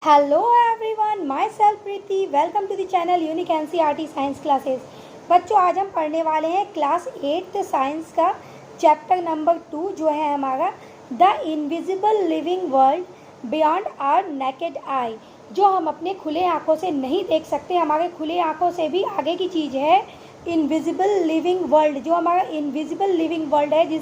Hello everyone, myself Preeti. Welcome to the channel unique NCERT science classes. बच्चों, आज हम पढ़ने वाले हैं क्लास 8th साइंस का चैप्टर नंबर 2 जो है हमारा the invisible living world beyond our naked eye. जो हम अपने खुले आँखों से नहीं देख सकते, हमारे खुले आँखों से भी आगे की चीज़ है इनविजिबल लिविंग वर्ल्ड। जो हमारा इनविजिबल लिविंग वर्ल्ड है,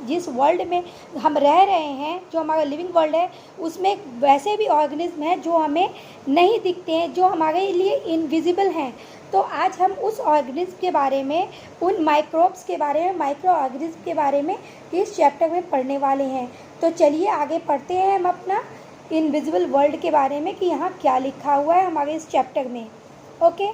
जिस वर्ल्ड में हम रह रहे हैं, जो हमारा लिविंग वर्ल्ड है, उसमें वैसे भी ऑर्गेनिज्म हैं जो हमें नहीं दिखते हैं, जो हमारे लिए इनविजिबल हैं। तो आज हम उस ऑर्गेनिज्म के बारे में, उन माइक्रोब्स के बारे में, माइक्रो ऑर्गेनिज्म के बारे में इस चैप्टर में पढ़ने वाले हैं। तो चलिए आगे पढ़ते हैं हम अपना इनविजिबल वर्ल्ड के बारे में कि यहाँ क्या लिखा हुआ है हमारे इस चैप्टर में। Okay,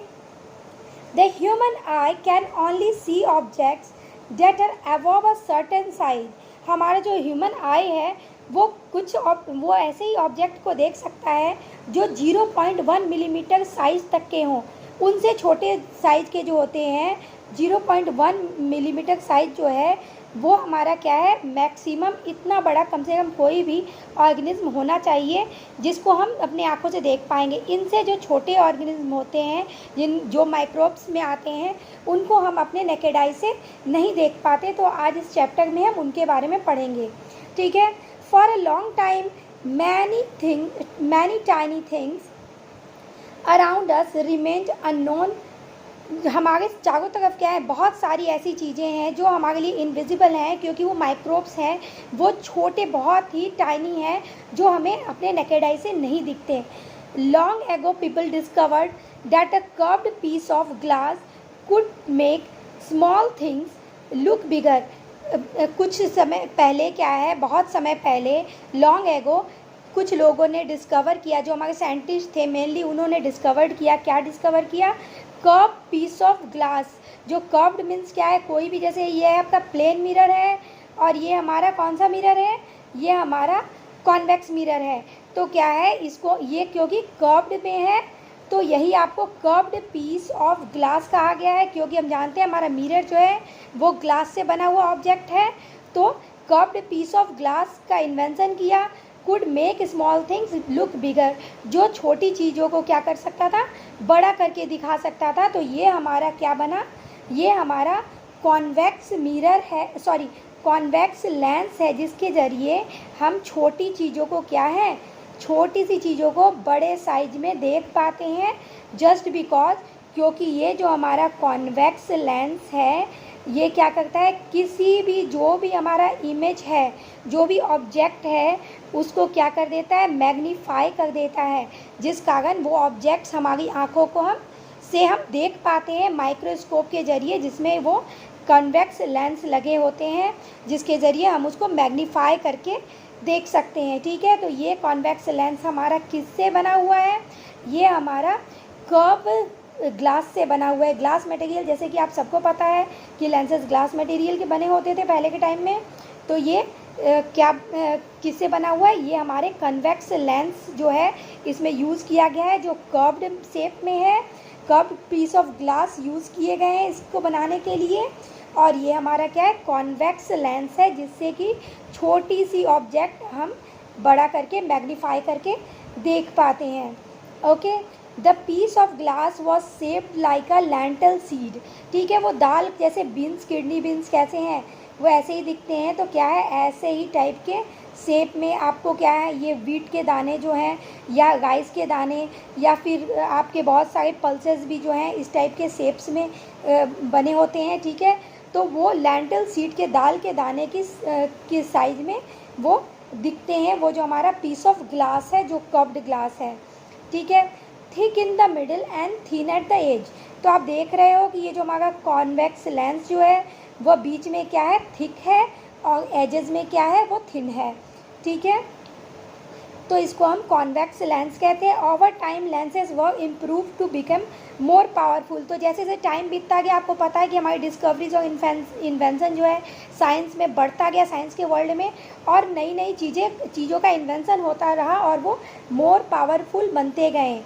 The human eye can only see objects that are above a certain size. हमारा जो ह्यूमन आई है वो ऐसे ही ऑब्जेक्ट को देख सकता है जो 0.1 मिलीमीटर साइज तक के हों। उनसे छोटे साइज के जो होते हैं 0.1 मिलीमीटर साइज जो है वो हमारा क्या है, मैक्सिमम इतना बड़ा कम से कम कोई भी ऑर्गेनिज्म होना चाहिए जिसको हम अपने आँखों से देख पाएंगे। इनसे जो छोटे ऑर्गेनिज्म होते हैं, जो माइक्रोब्स में आते हैं, उनको हम अपने नेकेड आई से नहीं देख पाते। तो आज इस चैप्टर में हम उनके बारे में पढ़ेंगे, ठीक है। For a long time many tiny things around us remained unknown. हमारे चारों तरफ क्या है, बहुत सारी ऐसी चीज़ें हैं जो हमारे लिए इनविजिबल हैं, क्योंकि वो माइक्रोब्स हैं, वो छोटे, बहुत ही टाइनी हैं, जो हमें अपने नेकेड आई से नहीं दिखते। Long ago people discovered that a curved piece of glass could make small things look bigger. कुछ समय पहले क्या है, बहुत समय पहले, लॉन्ग एगो कुछ लोगों ने डिस्कवर किया, जो हमारे साइंटिस्ट थे मेनली, उन्होंने डिस्कवर किया। क्या डिस्कवर किया? Curve piece of glass. जो कर्व्ड मीन्स क्या है, कोई भी, जैसे ये है आपका प्लेन मिरर है और ये हमारा कौन सा मिरर है, ये हमारा कॉन्वेक्स मिरर है। तो क्या है, इसको ये क्योंकि कर्व्ड में है तो यही आपको कर्व्ड पीस ऑफ ग्लास कहा गया है, क्योंकि हम जानते हैं हमारा मिरर जो है वो ग्लास से बना हुआ ऑब्जेक्ट है। तो कर्व्ड पीस ऑफ ग्लास का इन्वेंशन किया। Could make small things look बिगर, जो छोटी चीज़ों को क्या कर सकता था, बड़ा करके दिखा सकता था। तो ये हमारा क्या बना, ये हमारा कॉन्वेक्स मिरर है, सॉरी कॉन्वेक्स लेंस है, जिसके ज़रिए हम छोटी चीज़ों को क्या है, छोटी सी चीज़ों को बड़े साइज में देख पाते हैं। जस्ट बिकॉज, क्योंकि ये जो हमारा कॉन्वेक्स लेंस है ये क्या करता है, किसी भी, जो भी हमारा इमेज है, जो भी ऑब्जेक्ट है, उसको क्या कर देता है, मैग्नीफाई कर देता है, जिस कारण वो ऑब्जेक्ट्स हमारी आँखों को हम देख पाते हैं माइक्रोस्कोप के ज़रिए, जिसमें वो कन्वेक्स लेंस लगे होते हैं, जिसके ज़रिए हम उसको मैग्नीफाई करके देख सकते हैं, ठीक है। तो ये कॉन्वेक्स लेंस हमारा किससे बना हुआ है, ये हमारा कर्व ग्लास से बना हुआ है। ग्लास मटेरियल, जैसे कि आप सबको पता है कि लेंसेज ग्लास मटेरियल के बने होते थे पहले के टाइम में। तो ये किससे बना हुआ है, ये हमारे कन्वेक्स लेंस जो है इसमें यूज़ किया गया है, जो कर्व्ड शेप में है। Curved piece of glass use किए गए हैं इसको बनाने के लिए। और ये हमारा क्या है, कॉन्वेक्स लेंस है, जिससे कि छोटी सी ऑब्जेक्ट हम बड़ा करके, मैग्नीफाई करके देख पाते हैं। Okay, the piece of glass was shaped like a lentil seed, ठीक है। वो दाल जैसे बीन्स, किडनी बीन्स कैसे हैं, वो ऐसे ही दिखते हैं। तो क्या है, ऐसे ही टाइप के शेप में आपको क्या है, ये वीट के दाने जो हैं, या राइस के दाने, या फिर आपके बहुत सारे पल्सेस भी जो हैं इस टाइप के शेप्स में बने होते हैं, ठीक है। तो वो लेंटल सीड के, दाल के दाने की साइज में वो दिखते हैं, वो जो हमारा पीस ऑफ ग्लास है, जो कर्व्ड ग्लास है, ठीक है। Thick in the middle and thin at the edge. तो आप देख रहे हो कि ये जो हमारा कॉन्वेक्स लेंस जो है वो बीच में क्या है, थिक है, और एजेस में क्या है, वो थिन है, ठीक है। तो इसको हम कॉन्वेक्स लेंस कहते हैं। Over time lenses were improved to become more powerful. तो जैसे जैसे टाइम बीतता गया, आपको पता है कि हमारी डिस्कवरीज और इन्वेंशन जो है साइंस में बढ़ता गया, साइंस के वर्ल्ड में, और नई नई चीज़ों का इन्वेंशन होता रहा और वो मोर पावरफुल बनते गए।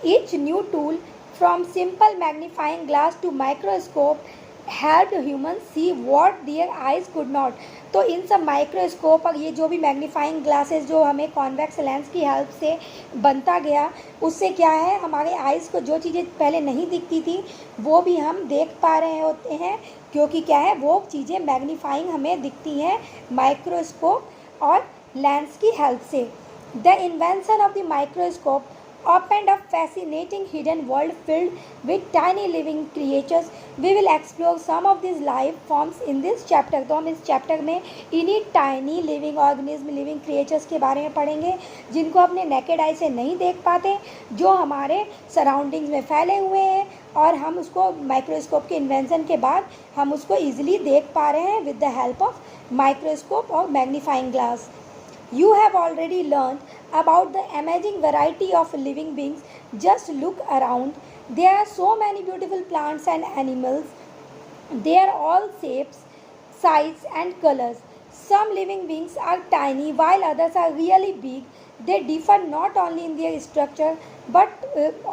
Each new tool, from simple magnifying glass to microscope, help human see what their eyes could not. तो इन सब माइक्रोस्कोप और ये जो भी मैग्नीफाइंग ग्लासेस जो हमें कॉन्वेक्स लेंस की हेल्प से बनता गया, उससे क्या है हमारे आइज़ को जो चीज़ें पहले नहीं दिखती थी वो भी हम देख पा रहे होते हैं, क्योंकि क्या है वो चीज़ें मैग्नीफाइंग हमें दिखती हैं माइक्रोस्कोप और लेंस की हेल्प से। The invention of the microscope opened a fascinating hidden world filled with tiny living creatures. We will explore some of these life forms in this chapter. तो हम इस चैप्टर में इन्हीं tiny living organism, living creatures के बारे में पढ़ेंगे जिनको अपने नेकेड आई से नहीं देख पाते, जो हमारे सराउंडिंग्स में फैले हुए हैं और हम उसको माइक्रोस्कोप के इन्वेंशन के बाद हम उसको ईजिली देख पा रहे हैं with the help of microscope और magnifying glass. You have already learned about the amazing variety of living beings. Just look around. There are so many beautiful plants and animals. They are all shapes, sizes and colors. Some living beings are tiny while others are really big. They differ not only in their structure but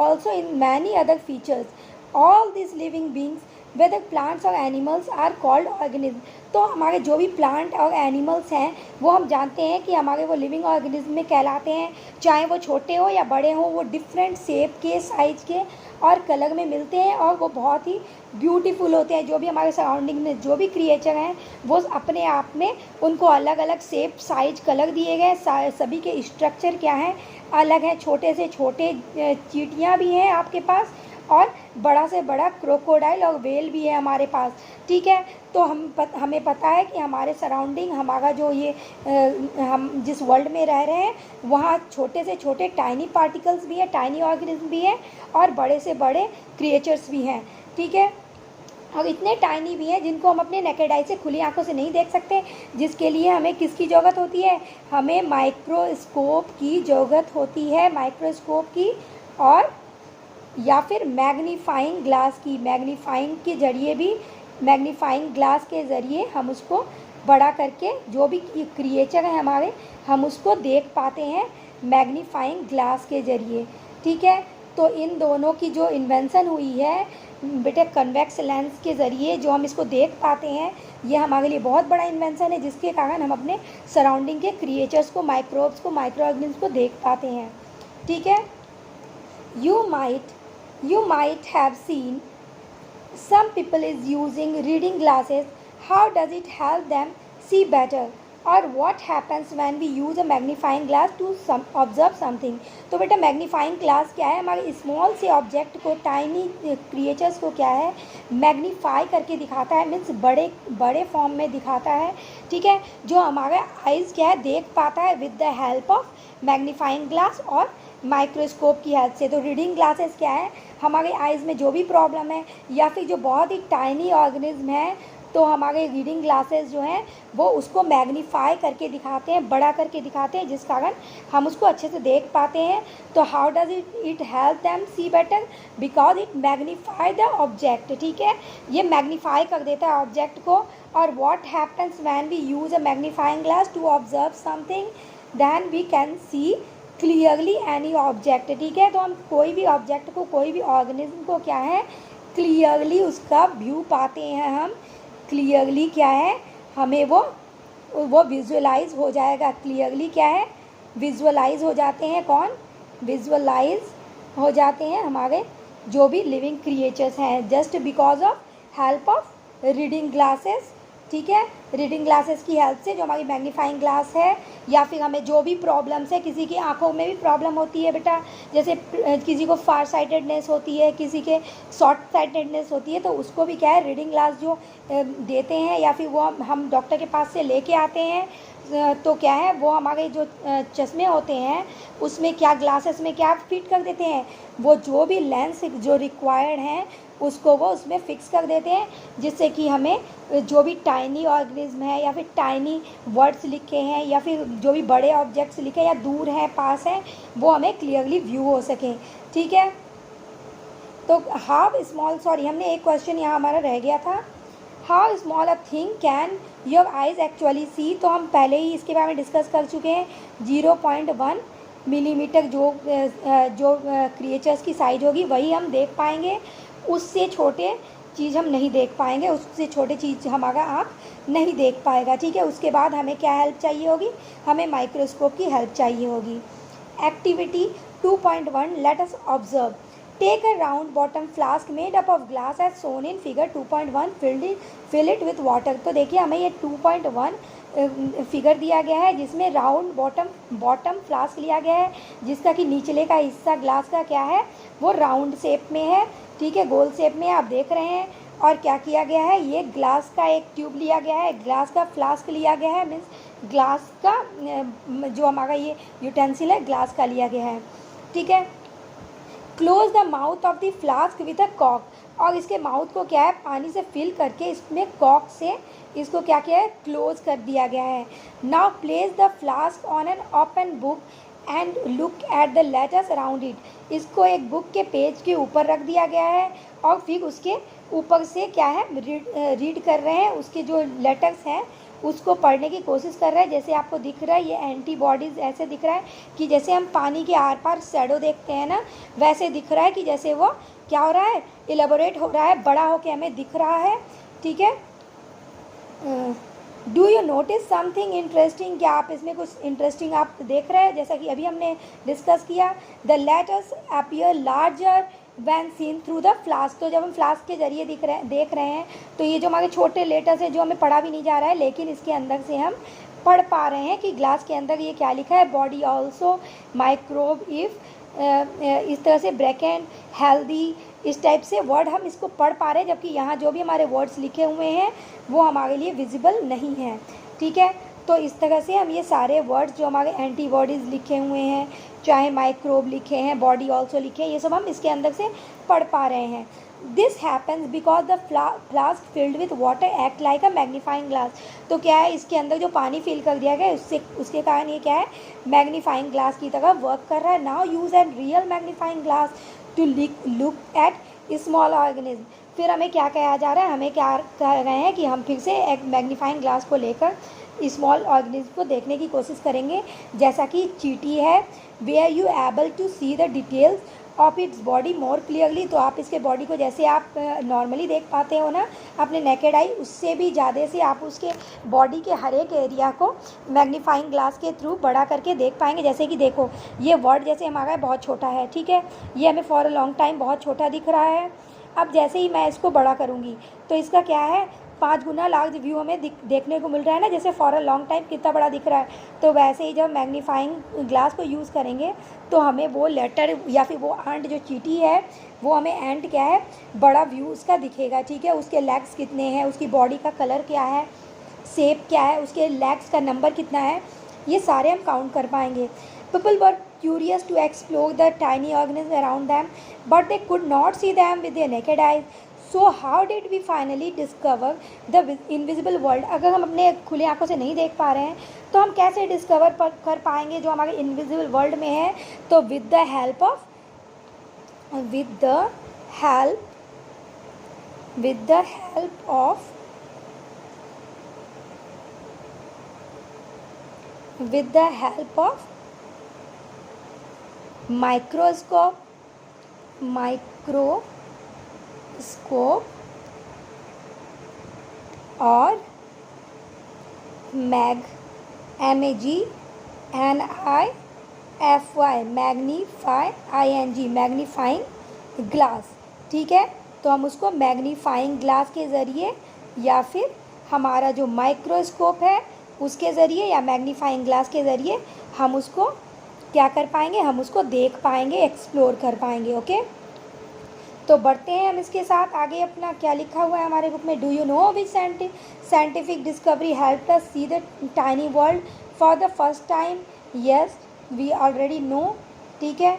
also in many other features. All these living beings, whether plants or animals, are called organisms. तो हमारे जो भी plant और animals हैं वो हम जानते हैं कि हमारे वो लिविंग ऑर्गेनिज्म में कहलाते हैं, चाहे वो छोटे हो या बड़े हो, वो डिफरेंट शेप के, साइज के और कलर में मिलते हैं और वो बहुत ही ब्यूटीफुल होते हैं. जो भी हमारे सराउंडिंग में जो भी क्रिएचर हैं वो अपने आप में उनको अलग अलग शेप, साइज, कलर दिए गए. सभी के स्ट्रक्चर क्या हैं, अलग हैं. छोटे से छोटे चींटियाँ भी हैं आपके पास और बड़ा से बड़ा क्रोकोडाइल और वेल भी है हमारे पास. ठीक है, तो हमें पता है कि हमारे सराउंडिंग, हमारा जो ये हम जिस वर्ल्ड में रह रहे हैं वहाँ छोटे से छोटे टाइनी पार्टिकल्स भी हैं, टाइनी ऑर्गेनिज्म भी हैं और बड़े से बड़े क्रिएचर्स भी हैं. ठीक है, और इतने टाइनी भी हैं जिनको हम अपने नेकेड आई से खुली आंखों से नहीं देख सकते, जिसके लिए हमें किसकी ज़रूरत होती है, हमें माइक्रोस्कोप की ज़रूरत होती है. माइक्रोस्कोप की और या फिर मैग्नीफाइंग ग्लास की. मैग्नीफाइंग के ज़रिए भी, मैग्नीफाइंग ग्लास के ज़रिए हम उसको बड़ा करके जो भी क्रिएचर है हमारे, हम उसको देख पाते हैं मैग्नीफाइंग ग्लास के ज़रिए. ठीक है, तो इन दोनों की जो इन्वेंशन हुई है बेटे कन्वेक्स लेंस के ज़रिए, जो हम इसको देख पाते हैं, ये हमारे लिए बहुत बड़ा इन्वेंशन है जिसके कारण हम अपने सराउंडिंग के क्रिएचर्स को, माइक्रोब्स को, माइक्रो ऑर्गेनिज्म को देख पाते हैं. ठीक है, You might have seen some people is using reading glasses. How does it help them see better? Or what happens when we use a magnifying glass to observe something? तो बेटा magnifying glass क्या है, हमारे small से object को, tiny creatures को क्या है, मैग्नीफाई करके दिखाता है. मीन्स बड़े फॉर्म में दिखाता है. ठीक है, जो हमारा आइज़ क्या है देख पाता है with the help of magnifying glass और माइक्रोस्कोप की हेल्प से. तो रीडिंग ग्लासेस क्या है, हमारे आइज़ में जो भी प्रॉब्लम है या फिर जो बहुत ही टाइनी ऑर्गेनिज्म है, तो हमारे रीडिंग ग्लासेस जो हैं वो उसको मैग्नीफाई करके दिखाते हैं, बड़ा करके दिखाते हैं, जिस कारण हम उसको अच्छे से देख पाते हैं. तो how does it help them see better? Because it magnify the object. ठीक है, ये मैग्नीफाई कर देता है ऑब्जेक्ट को. और what happens when we use a magnifying glass to observe something, then we can see clearly any object. ठीक है, तो हम कोई भी ऑब्जेक्ट को, कोई भी ऑर्गेनिज्म को क्या है क्लियरली उसका व्यू पाते हैं. हम क्लियरली क्या है, हमें वो विजुअलाइज हो जाएगा. क्लियरली क्या है, विजुअलाइज हो जाते हैं. कौन विजुअलाइज हो जाते हैं? हमारे जो भी लिविंग क्रिएचर्स हैं, just because of help of reading glasses. ठीक है, रीडिंग ग्लासेस की हेल्प से, जो हमारी मैग्नीफाइंग ग्लास है, या फिर हमें जो भी प्रॉब्लम्स है, किसी की आंखों में भी प्रॉब्लम होती है बेटा, जैसे किसी को फार साइटेडनेस होती है, किसी के शॉर्ट साइटेडनेस होती है, तो उसको भी क्या है रीडिंग ग्लास जो देते हैं या फिर वो हम डॉक्टर के पास से लेके आते हैं, तो क्या है वो हमारे जो चश्मे होते हैं उसमें क्या, ग्लासेस में क्या फिट कर देते हैं, वो जो भी लेंस जो रिक्वायर्ड हैं उसको वो उसमें फ़िक्स कर देते हैं, जिससे कि हमें जो भी टाइनी ऑर्गेनिज्म है या फिर टाइनी वर्ड्स लिखे हैं या फिर जो भी बड़े ऑब्जेक्ट्स लिखे या दूर हैं, पास हैं, वो हमें क्लियरली व्यू हो सकें. ठीक है, तो हाउ स्मॉल, सॉरी हमने एक क्वेश्चन यहाँ हमारा रह गया था, how small a thing can your eyes actually see. तो हम पहले ही इसके बारे में डिस्कस कर चुके हैं. 0.1 मिलीमीटर जो क्रिएचर्स की साइज होगी वही हम देख पाएंगे. उससे छोटे चीज़ हम नहीं देख पाएंगे, उससे छोटी चीज़ हमारा आँख नहीं देख पाएगा, ठीक है। उसके बाद हमें क्या हेल्प चाहिए होगी, हमें माइक्रोस्कोप की हेल्प चाहिए होगी। Activity 2.1 let us observe. Take a round bottom flask made up of glass as shown in figure 2.1, fill it with water. तो देखिए हमें ये 2.1 फिगर दिया गया है जिसमें राउंड बॉटम फ्लास्क लिया गया है, जिसका कि निचले का हिस्सा ग्लास का क्या है, वो राउंड शेप में है, ठीक है, गोल शेप में आप देख रहे हैं। और क्या किया गया है, ये ग्लास का एक ट्यूब लिया गया है, ग्लास का फ्लास्क लिया गया है, मीन्स ग्लास का जो हमारा ये यूटेंसिल है ग्लास का लिया गया है, ठीक है। Close the mouth of the flask with a कॉक, और इसके माउथ को क्या है पानी से फिल करके इसमें कॉक से इसको क्या किया है, क्लोज कर दिया गया है। Now place the flask on an open book and look at the letters around it. इसको एक बुक के पेज के ऊपर रख दिया गया है और फिर उसके ऊपर से क्या है रीड कर रहे हैं, उसके जो लेटर्स हैं उसको पढ़ने की कोशिश कर रहे हैं। जैसे आपको दिख रहा है ये एंटीबॉडीज़ ऐसे दिख रहा है कि जैसे हम पानी के आर पार शैडो देखते हैं ना, वैसे दिख रहा है कि जैसे वो क्या हो रहा है, इलेबोरेट हो रहा है, बड़ा होकर हमें दिख रहा है, ठीक है। Do you notice something interesting, क्या आप इसमें कुछ इंटरेस्टिंग आप देख रहे हैं, जैसा कि अभी हमने डिस्कस किया। The letters appear larger than seen through the flask. तो जब हम फ्लास्क के जरिए देख रहे हैं तो ये जो हमारे छोटे लेटर्स हैं जो हमें पढ़ा भी नहीं जा रहा है, लेकिन इसके अंदर से हम पढ़ पा रहे हैं कि ग्लास के अंदर ये क्या लिखा है, बॉडी ऑल्सो माइक्रोब इफ़, इस तरह से ब्रैकेट हेल्दी, इस टाइप से वर्ड हम इसको पढ़ पा रहे हैं, जबकि यहाँ जो भी हमारे वर्ड्स लिखे हुए हैं वो हमारे लिए विजिबल नहीं हैं, ठीक है। तो इस तरह से हम ये सारे वर्ड्स जो हमारे एंटीबॉडीज़ लिखे हुए हैं, चाहे माइक्रोब लिखे हैं, बॉडी ऑल्सो लिखे हैं, ये सब हम इसके अंदर से पढ़ पा रहे हैं। This happens because the flask filled with water act like a magnifying glass. तो क्या है, इसके अंदर जो पानी फिल कर दिया गया है उसके कारण ये क्या है, मैग्नीफाइंग ग्लास की तरह वर्क कर रहा है। Now use an real magnifying glass to look at small organism. फिर हमें क्या कहा जा रहा है, हमें क्या कह रहे हैं कि हम फिर से एक मैग्नीफाइंग ग्लास को लेकर स्मॉल ऑर्गेनिज्म को देखने की कोशिश करेंगे, जैसा कि चींटी है, were you able to see the details of its body more clearly. तो आप इसके बॉडी को जैसे आप नॉर्मली देख पाते हो ना अपने नेकेड आई, उससे भी ज़्यादा से आप उसके बॉडी के हर एक एरिया को मैग्नीफाइंग ग्लास के थ्रू बड़ा करके देख पाएंगे। जैसे कि देखो ये वर्ड जैसे हमारा बहुत छोटा है, ठीक है, ये हमें फॉर अ लॉन्ग टाइम बहुत छोटा दिख रहा है। अब जैसे ही मैं इसको बड़ा करूँगी तो इसका क्या है, 5 गुना लार्ज व्यू हमें देखने को मिल रहा है ना, जैसे फॉर अ लॉन्ग टाइम कितना बड़ा दिख रहा है। तो वैसे ही जब मैग्नीफाइंग ग्लास को यूज़ करेंगे तो हमें वो लेटर या फिर वो एंट जो चींटी है वो हमें एंट क्या है, बड़ा व्यू उसका दिखेगा, ठीक है। उसके लेग्स कितने हैं, उसकी बॉडी का कलर क्या है, शेप क्या है, उसके लेग्स का नंबर कितना है, ये सारे हम काउंट कर पाएंगे। People were curious to explore the tiny organisms around them, but they could not see them with their naked eyes. So how did we finally discover the invisible world? अगर हम अपने खुले आंखों से नहीं देख पा रहे हैं तो हम कैसे डिस्कवर कर पाएंगे जो हमारे इनविजिबल वर्ल्ड में है। तो with the help of microscope और मैग्नीफाइंग ग्लास, ठीक है। तो हम उसको मैग्नीफाइंग ग्लास के ज़रिए या फिर हमारा जो माइक्रोस्कोप है उसके ज़रिए या मैग्नीफाइंग ग्लास के ज़रिए हम उसको क्या कर पाएंगे, हम उसको देख पाएंगे, एक्सप्लोर कर पाएंगे, ओके। तो बढ़ते हैं हम इसके साथ आगे। अपना क्या लिखा हुआ है हमारे बुक में, do you know which scientific discovery help us see the tiny world for the first time. Yes we already know, ठीक है।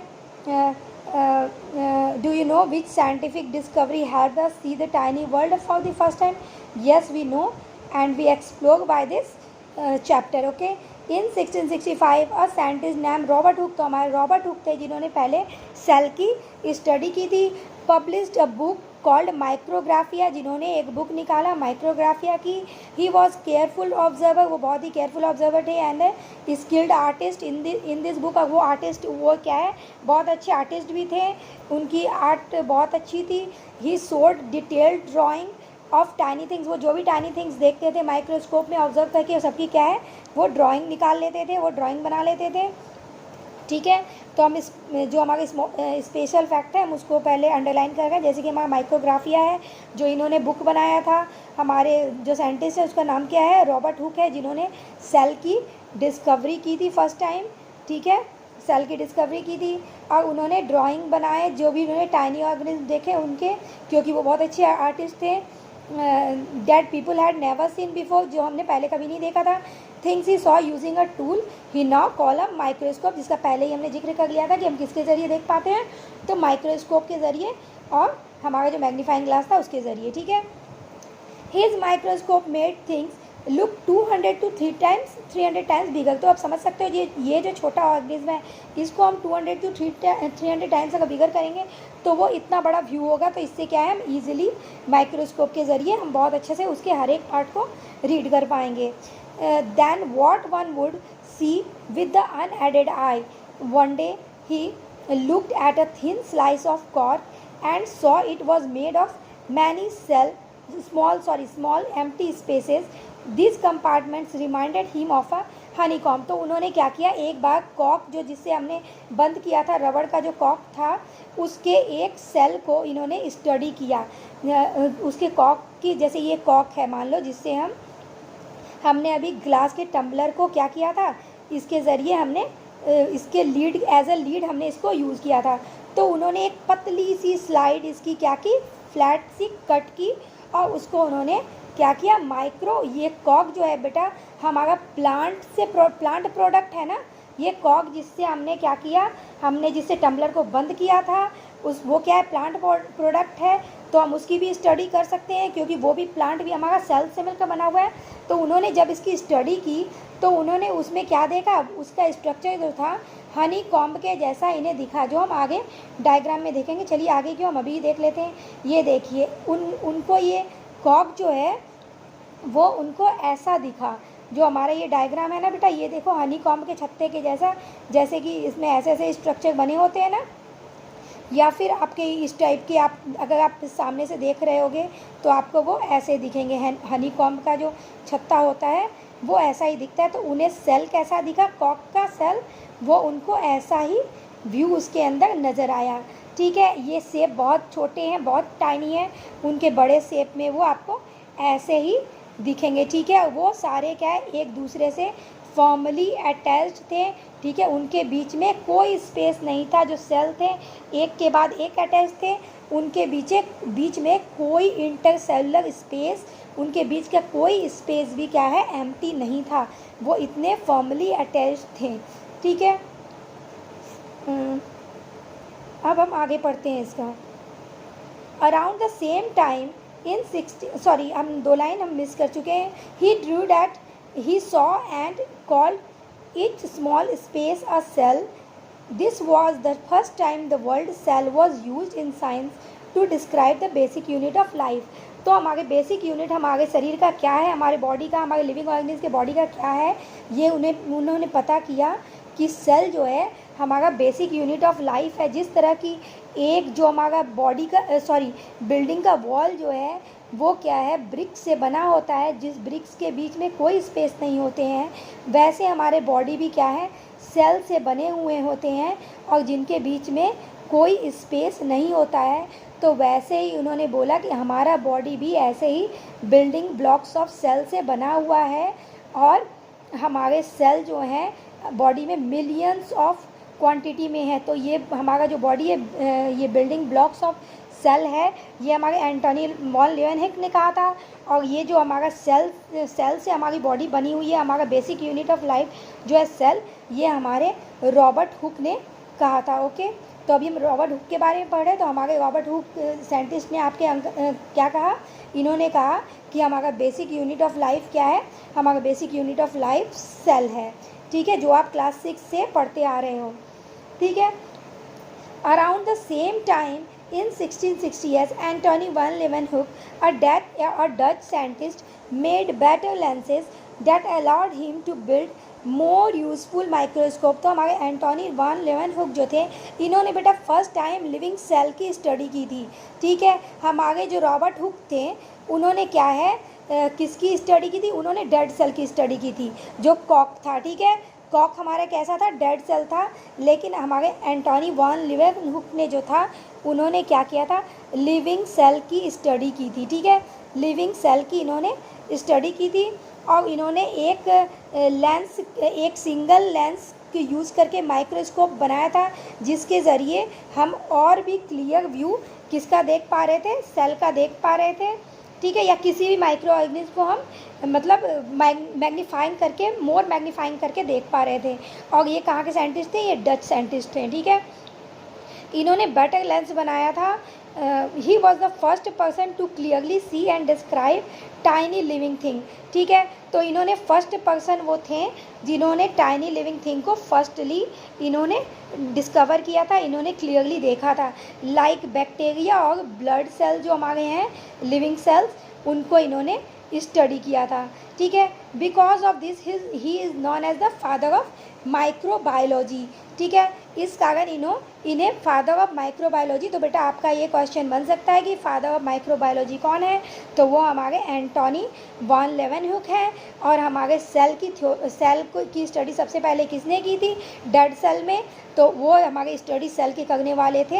Do you know which scientific discovery help us see the tiny world for the first time. Yes we know and we explore by this chapter, okay. In 1665 a scientist name Robert Hooke, तो हमारे Robert Hooke थे जिन्होंने पहले cell की study की थी। Published a book called Micrographia, जिन्होंने एक बुक निकाला माइक्रोग्राफिया की। ही वॉज केयरफुल ऑब्जर्वर, वो बहुत ही केयरफुल ऑब्जर्वर थे, and skilled artist in this book. वो आर्टिस्ट वो क्या है, बहुत अच्छे आर्टिस्ट भी थे, उनकी आर्ट बहुत अच्छी थी। He showed detailed drying of tiny things, वो जो भी टाइनी थिंग्स देखते थे माइक्रोस्कोप में ऑब्जर्व करके सबकी क्या है वो ड्राइंग निकाल लेते थे, वो ड्राइंग बना लेते थे। ठीक है, तो हम इस जो हमारे स्पेशल फैक्ट है हम उसको पहले अंडरलाइन कर रहे हैं। जैसे कि हमारा माइक्रोग्राफिया है, जो इन्होंने बुक बनाया था, हमारे जो साइंटिस्ट है उसका नाम क्या है, रॉबर्ट हुक है, जिन्होंने सेल की डिस्कवरी की थी फर्स्ट टाइम। ठीक है, सेल की डिस्कवरी की थी, और उन्होंने ड्राइंग बनाए जो भी उन्होंने टाइनी ऑर्गेनिज्म देखे उनके, क्योंकि वो बहुत अच्छे आर्टिस्ट थे। That people had never seen before, जो हमने पहले कभी नहीं देखा था। Things he saw using a tool he now call a microscope, जिसका पहले ही हमने जिक्र कर लिया था कि हम किसके ज़रिए देख पाते हैं, तो माइक्रोस्कोप के ज़रिए और हमारा जो मैग्नीफाइंग ग्लास था उसके ज़रिए। ठीक है, his microscope made things look 200 to 300 times bigger. तो आप समझ सकते हो ये जो छोटा ऑर्गेनिज्म है इसको हम 200 to 300 टाइम्स अगर बिगर करेंगे तो वो इतना बड़ा व्यू होगा। तो इससे क्या है, हम इजीली माइक्रोस्कोप के ज़रिए हम बहुत अच्छे से उसके हर एक पार्ट को रीड कर पाएंगे। Then what one would see with the unaided eye, one day he looked at a thin slice of cork and saw it was made of many small empty spaces. These compartments reminded him of a honeycomb. तो उन्होंने क्या किया, एक बार Kock जो जिससे हमने बंद किया था, रबड़ का जो कॉक था उसके एक सेल को इन्होंने स्टडी किया। उसके कॉक की, जैसे ये कॉक है मान लो, जिससे हमने अभी ग्लास के टम्बलर को क्या किया था, इसके ज़रिए हमने इसके लीड एज अ लीड हमने इसको यूज़ किया था। तो उन्होंने एक पतली सी स्लाइड इसकी क्या की, फ्लैट सी कट की, और उसको उन्होंने क्या किया, ये कॉक जो है बेटा हमारा प्लांट प्रोडक्ट है ना, ये कॉक जिससे हमने क्या किया, हमने जिससे टम्बलर को बंद किया था वो क्या है, प्लांट प्रोडक्ट है। तो हम उसकी भी स्टडी कर सकते हैं क्योंकि वो भी प्लांट भी हमारा सेल से मिलकर बना हुआ है। तो उन्होंने जब इसकी स्टडी की तो उन्होंने उसमें क्या देखा, उसका स्ट्रक्चर जो था हनी कॉम्ब के जैसा इन्हें दिखा, जो हम आगे डायग्राम में देखेंगे। चलिए आगे क्यों, हम अभी देख लेते हैं। ये देखिए उनको ये कॉक जो है वो उनको ऐसा दिखा, जो हमारा ये डायग्राम है ना बेटा, ये देखो हनी कॉम्ब के छत्ते के जैसा, जैसे कि इसमें ऐसे ऐसे स्ट्रक्चर बने होते हैं ना, या फिर आपके इस टाइप के, आप अगर आप सामने से देख रहे होगे तो आपको वो ऐसे दिखेंगे। हनी कॉम्ब का जो छत्ता होता है वो ऐसा ही दिखता है। तो उन्हें सेल कैसा दिखा, कॉक का सेल, वो उनको ऐसा ही व्यू उसके अंदर नज़र आया। ठीक है, ये सेप बहुत छोटे हैं, बहुत टाइनी है, उनके बड़े सेप में वो आपको ऐसे ही दिखेंगे। ठीक है, वो सारे क्या है, एक दूसरे से फॉर्मली अटैच्ड थे। ठीक है, उनके बीच में कोई स्पेस नहीं था। जो सेल थे एक के बाद एक अटैच थे, उनके बीच में कोई इंटरसेलुलर स्पेस, उनके बीच का कोई स्पेस भी क्या है, एम्प्टी नहीं था। वो इतने फॉर्मली अटैच्ड थे। ठीक है, अब हम आगे पढ़ते हैं इसका। Around the same time in 60, sorry हम 2 लाइन हम मिस कर चुके हैं। He drew that he saw and called each small space a cell. This was the first time the word cell was used in science to describe the basic unit of life. तो हमारे basic unit हमारे शरीर का क्या है, हमारे body का, हमारे लिविंग ऑर्गेनिज्म के बॉडी का क्या है, ये उन्होंने पता किया कि सेल जो है हमारा बेसिक यूनिट ऑफ लाइफ है। जिस तरह की एक जो हमारा बॉडी का बिल्डिंग का वॉल जो है वो क्या है, ब्रिक्स से बना होता है, जिस ब्रिक्स के बीच में कोई स्पेस नहीं होते हैं, वैसे हमारे बॉडी भी क्या है, सेल से बने हुए होते हैं और जिनके बीच में कोई स्पेस नहीं होता है। तो वैसे ही उन्होंने बोला कि हमारा बॉडी भी ऐसे ही बिल्डिंग ब्लॉक्स ऑफ सेल से बना हुआ है, और हमारे सेल जो हैं बॉडी में मिलियंस ऑफ क्वांटिटी में है। तो ये हमारा जो बॉडी है, ये बिल्डिंग ब्लॉक्स ऑफ सेल है, ये हमारे एंटोनी वॉन लीeuwenhoek ने कहा था। और ये जो हमारा सेल से हमारी बॉडी बनी हुई है, हमारा बेसिक यूनिट ऑफ लाइफ जो है सेल, ये हमारे रॉबर्ट हुक ने कहा था। ओके, तो अभी हम रॉबर्ट हुक के बारे में पढ़ रहे हैं। तो हमारे रॉबर्ट हुक साइंटिस्ट ने आपके क्या कहा, इन्होंने कहा कि हमारा बेसिक यूनिट ऑफ लाइफ क्या है, हमारा basic unit of life cell है। ठीक है, जो आप क्लास 6 से पढ़ते आ रहे हो। ठीक है, around the same time In 1660s, Antony van Leeuwenhoek, a Dutch scientist, made better lenses that allowed him to build more useful microscope. तो हमारे एंटोनी वान लेवनहुक जो थे, इन्होंने बेटा फर्स्ट टाइम लिविंग सेल की स्टडी की थी। ठीक है, हमारे जो रॉबर्ट हुक थे, उन्होंने क्या है किसकी स्टडी की थी? उन्होंने डेड सेल की स्टडी की थी, जो कॉक था। ठीक है, कॉक हमारा कैसा था? डेड सेल था। लेकिन हमारे एंटोनी वान लेवनहुक ने जो था, उन्होंने क्या किया था? लिविंग सेल की स्टडी की थी। ठीक है, लिविंग सेल की इन्होंने स्टडी की थी और इन्होंने एक सिंगल लेंस के यूज़ करके माइक्रोस्कोप बनाया था, जिसके ज़रिए हम और भी क्लियर व्यू किसका देख पा रहे थे? सेल का देख पा रहे थे। ठीक है, या किसी भी माइक्रो ऑर्गेनिज्म को हम मतलब मोर मैग्नीफाइंग करके देख पा रहे थे। और ये कहाँ के साइंटिस्ट थे? ये डच साइंटिस्ट थे। ठीक है, इन्होंने बेटर लेंस बनाया था। He was the first person to clearly see and describe tiny living thing. ठीक है, तो इन्होंने फर्स्ट पर्सन वो थे जिन्होंने टाइनी लिविंग थिंग को फर्स्टली इन्होंने डिस्कवर किया था, इन्होंने क्लियरली देखा था। लाइक बैक्टीरिया और ब्लड सेल जो हमारे हैं लिविंग सेल्स, उनको इन्होंने स्टडी किया था। ठीक है, because of this he is known as the father of microbiology. ठीक है, इस कारण इन्हें फादर ऑफ माइक्रोबायोलॉजी। तो बेटा आपका ये क्वेश्चन बन सकता है कि फादर ऑफ माइक्रोबायोलॉजी कौन है? तो वो हमारे एंटोनी वान लेवनहुक हैं। और हमारे सेल की स्टडी सबसे पहले किसने की थी? डेड सेल में। तो वो हमारे स्टडी सेल के करने वाले थे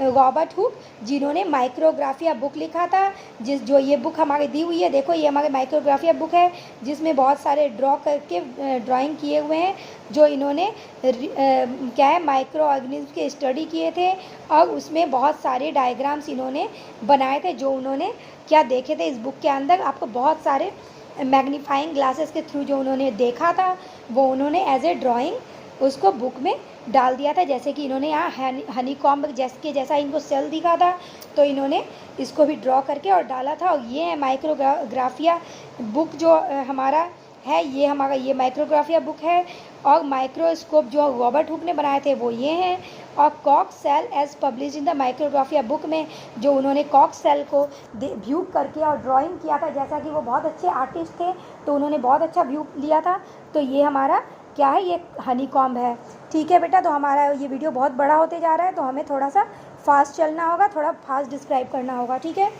रॉबर्ट हुक, जिन्होंने माइक्रोग्राफिया बुक लिखा था। जो ये बुक हमारे दी हुई है, देखो ये हमारे माइक्रोग्राफिया बुक है, जिसमें बहुत सारे ड्राइंग किए हुए हैं, जो इन्होंने क्या है माइक्रो ऑर्गेनिज्म के स्टडी किए थे। और उसमें बहुत सारे डायग्राम्स इन्होंने बनाए थे, जो उन्होंने क्या देखे थे इस बुक के अंदर। आपको बहुत सारे मैग्नीफाइंग ग्लासेस के थ्रू जो उन्होंने देखा था, वो उन्होंने एज ए ड्राइंग उसको बुक में डाल दिया था। जैसे कि इन्होंने यहाँ हनी कॉम्ब जैसा इनको सेल दिखा था, तो इन्होंने इसको भी ड्रॉ करके और डाला था। और ये है माइक्रोग्राफिया बुक जो हमारा है, ये माइक्रोग्राफिया बुक है। और माइक्रोस्कोप जो रॉबर्ट हुक ने बनाए थे वो ये हैं। और कॉक cell as publish in the Micrographia book में जो उन्होंने कॉक सेल को व्यू करके और ड्राइंग किया था, जैसा कि वो बहुत अच्छे आर्टिस्ट थे, तो उन्होंने बहुत अच्छा व्यू लिया था। तो ये हमारा क्या है? ये हनी कॉम्ब है। ठीक है बेटा, तो हमारा ये वीडियो बहुत बड़ा होते जा रहा है, तो हमें थोड़ा सा फास्ट चलना होगा, थोड़ा फास्ट डिस्क्राइब करना होगा। ठीक है,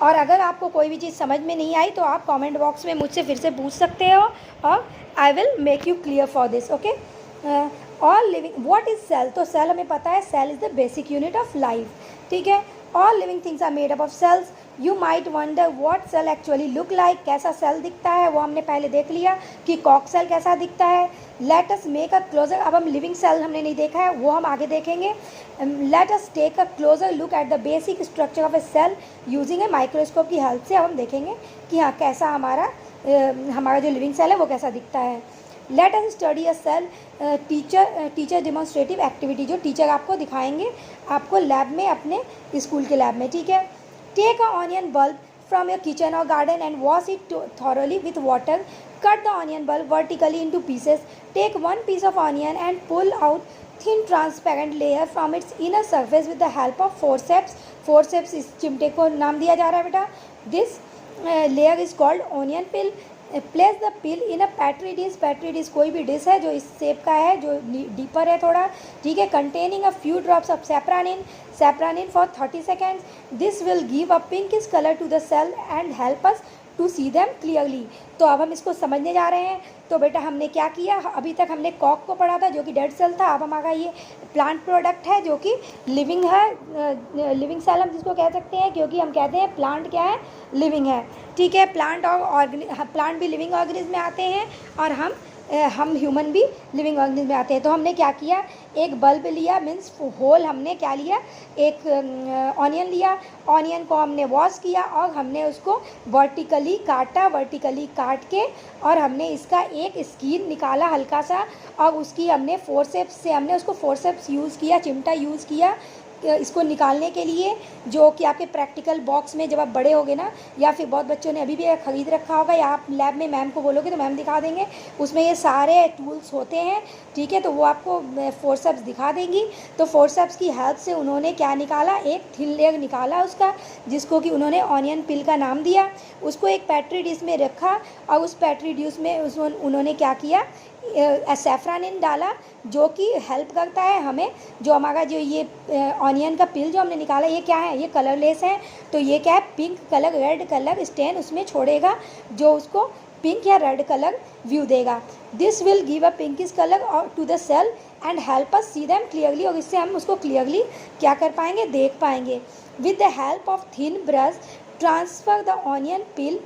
और अगर आपको कोई भी चीज़ समझ में नहीं आई तो आप कमेंट बॉक्स में मुझसे फिर से पूछ सकते हो, और I will make you clear for this. Okay, all living what is cell? तो सेल हमें पता है, cell is the basic unit of life. ठीक है, all living things are made up of cells. You might wonder what cell actually look like. कैसा cell दिखता है वो हमने पहले देख लिया कि कॉक सेल कैसा दिखता है। Let us make a closer, अब हम लिविंग सेल हमने नहीं देखा है, वो हम आगे देखेंगे। Let us take a closer look at the basic structure of a cell using a microscope की हेल्प से। अब हम देखेंगे कि हाँ कैसा हमारा जो लिविंग सेल है वो कैसा दिखता है। Let us study a cell. Teacher demonstrative activity, जो टीचर आपको दिखाएंगे आपको लैब में, अपने स्कूल के लैब में। ठीक है, take a onion bulb from your kitchen or garden and wash it thoroughly with water. Cut the onion bulb vertically into pieces. Take one piece of onion and pull out thin transparent layer from its inner surface with the help of forceps. Forceps इस चिमटे को नाम दिया जा रहा है बेटा। This layer is called onion peel. Place the peel in a petri dish. Petri dish कोई भी डिश है जो इस शेप का है, जो डीपर है थोड़ा। ठीक है, containing a few drops of safranin for 30 seconds. This will give a pinkish colour to the cell and help us to see them clearly. तो अब हम इसको समझने जा रहे हैं। तो बेटा हमने क्या किया, अभी तक हमने कॉक को पढ़ा था जो कि डेड सेल था। अब हमारा ये प्लांट प्रोडक्ट है जो कि लिविंग है, लिविंग सेल हम जिसको कह सकते हैं, क्योंकि हम कहते हैं प्लांट क्या है, लिविंग है। ठीक है, प्लांट भी लिविंग ऑर्गेनिज्म में आते हैं, और हम ह्यूमन भी लिविंग ऑर्गेनिज्म में आते हैं। तो हमने क्या किया, एक बल्ब लिया, मीन्स होल हमने क्या लिया, एक ऑनियन लिया। ऑनियन को हमने वॉश किया और हमने उसको वर्टिकली काट के, और हमने इसका एक स्किन निकाला हल्का सा, और उसकी हमने फोर्सेप्स से उसको फोर्सेप्स यूज़ किया, चिमटा यूज़ किया, इसको निकालने के लिए, जो कि आपके प्रैक्टिकल बॉक्स में जब आप बड़े होगे ना, या फिर बहुत बच्चों ने अभी भी ख़रीद रखा होगा, या आप लैब में मैम को बोलोगे तो मैम दिखा देंगे, उसमें ये सारे टूल्स होते हैं, ठीक है। तो वो आपको फोर्सेप्स दिखा देंगी। तो फोर्सेप्स की हेल्प से उन्होंने क्या निकाला, एक थिन लेयर निकाला उसका, जिसको कि उन्होंने ऑनियन पिल का नाम दिया। उसको एक पेट्री डिश में रखा और उस पेट्री डिश में उन्होंने क्या किया, सैफ्रानिन डाला, जो कि हेल्प करता है हमें, जो हमारा जो ये ऑनियन का पिल जो हमने निकाला, ये क्या है, ये कलरलेस है। तो ये क्या है, pink colour, red colour stain उसमें छोड़ेगा, जो उसको पिंक या रेड कलर व्यू देगा। This will give a pinkish colour to the cell and help us see them clearly, और इससे हम उसको क्लियरली क्या कर पाएंगे, देख पाएंगे। With the help of thin brush transfer the onion peel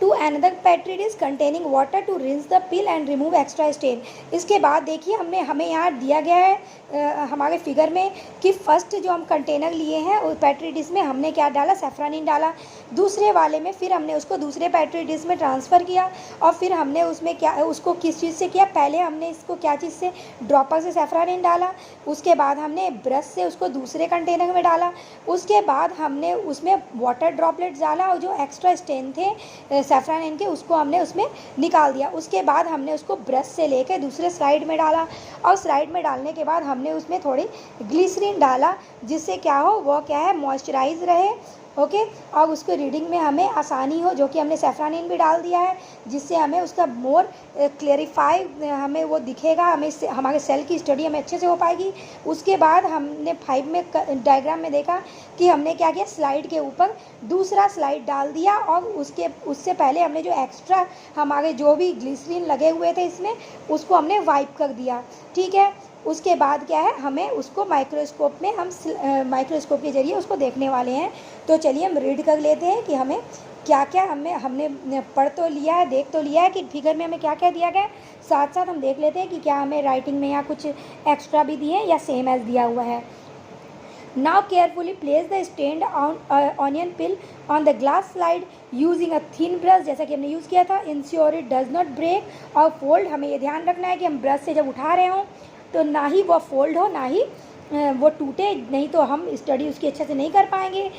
to another petri dish containing water to rinse the peel and remove extra stain. इसके बाद देखिए हमें यहाँ दिया गया है हमारे फिगर में कि फर्स्ट जो हम कंटेनर लिए हैं उस पेट्री डिश में हमने क्या डाला, सैफ्रानिन डाला। दूसरे वाले में फिर हमने उसको दूसरे पेट्री डिश में ट्रांसफ़र किया, और फिर हमने उसमें क्या, उसको किस चीज़ से किया, पहले हमने इसको क्या चीज़ से, ड्रॉपर से सैफ्रानिन डाला, उसके बाद हमने ब्रश से उसको दूसरे कंटेनर में डाला, उसके बाद हमने उसमें वाटर ड्रॉपलेट्स डाला, और जो एक्स्ट्रा स्टेन थे सैफ्रानिन के उसको हमने उसमें निकाल दिया। उसके बाद हमने उसको ब्रश से लेकर दूसरे स्लाइड में डाला, और स्लाइड में डालने के बाद हमने उसमें थोड़ी ग्लिसरीन डाला, जिससे क्या हो, वो क्या है, मॉइस्चराइज रहे, ओके। और उसको रीडिंग में हमें आसानी हो, जो कि हमने सैफ्रानिन भी डाल दिया है, जिससे हमें उसका मोर क्लेरिफाई हमें वो दिखेगा, हमें हमारे सेल की स्टडी हमें अच्छे से हो पाएगी। उसके बाद हमने 5 में डायग्राम में देखा कि हमने क्या किया, स्लाइड के ऊपर दूसरा स्लाइड डाल दिया, और उससे पहले हमने जो एक्स्ट्रा हमारे जो भी ग्लिसरीन लगे हुए थे इसमें, उसको हमने वाइप कर दिया, ठीक है। उसके बाद क्या है, हमें उसको माइक्रोस्कोप में हम माइक्रोस्कोप के ज़रिए उसको देखने वाले हैं। तो चलिए हम रीड कर लेते हैं कि हमें क्या क्या हमने पढ़ तो लिया है, देख तो लिया है कि फिगर में हमें क्या क्या दिया गया है, साथ साथ हम देख लेते हैं कि क्या हमें राइटिंग में यहाँ कुछ एक्स्ट्रा भी दिए हैं या सेम एज दिया हुआ है। Now carefully place the stained onion peel on the glass slide using a thin brush, जैसा कि हमने यूज़ किया था। Ensure it does not break और fold, हमें ये ध्यान रखना है कि हम ब्रश से जब उठा रहे हों तो ना ही वो फोल्ड हो, ना ही वो टूटे, नहीं तो हम स्टडी उसकी अच्छे से नहीं कर पाएंगे।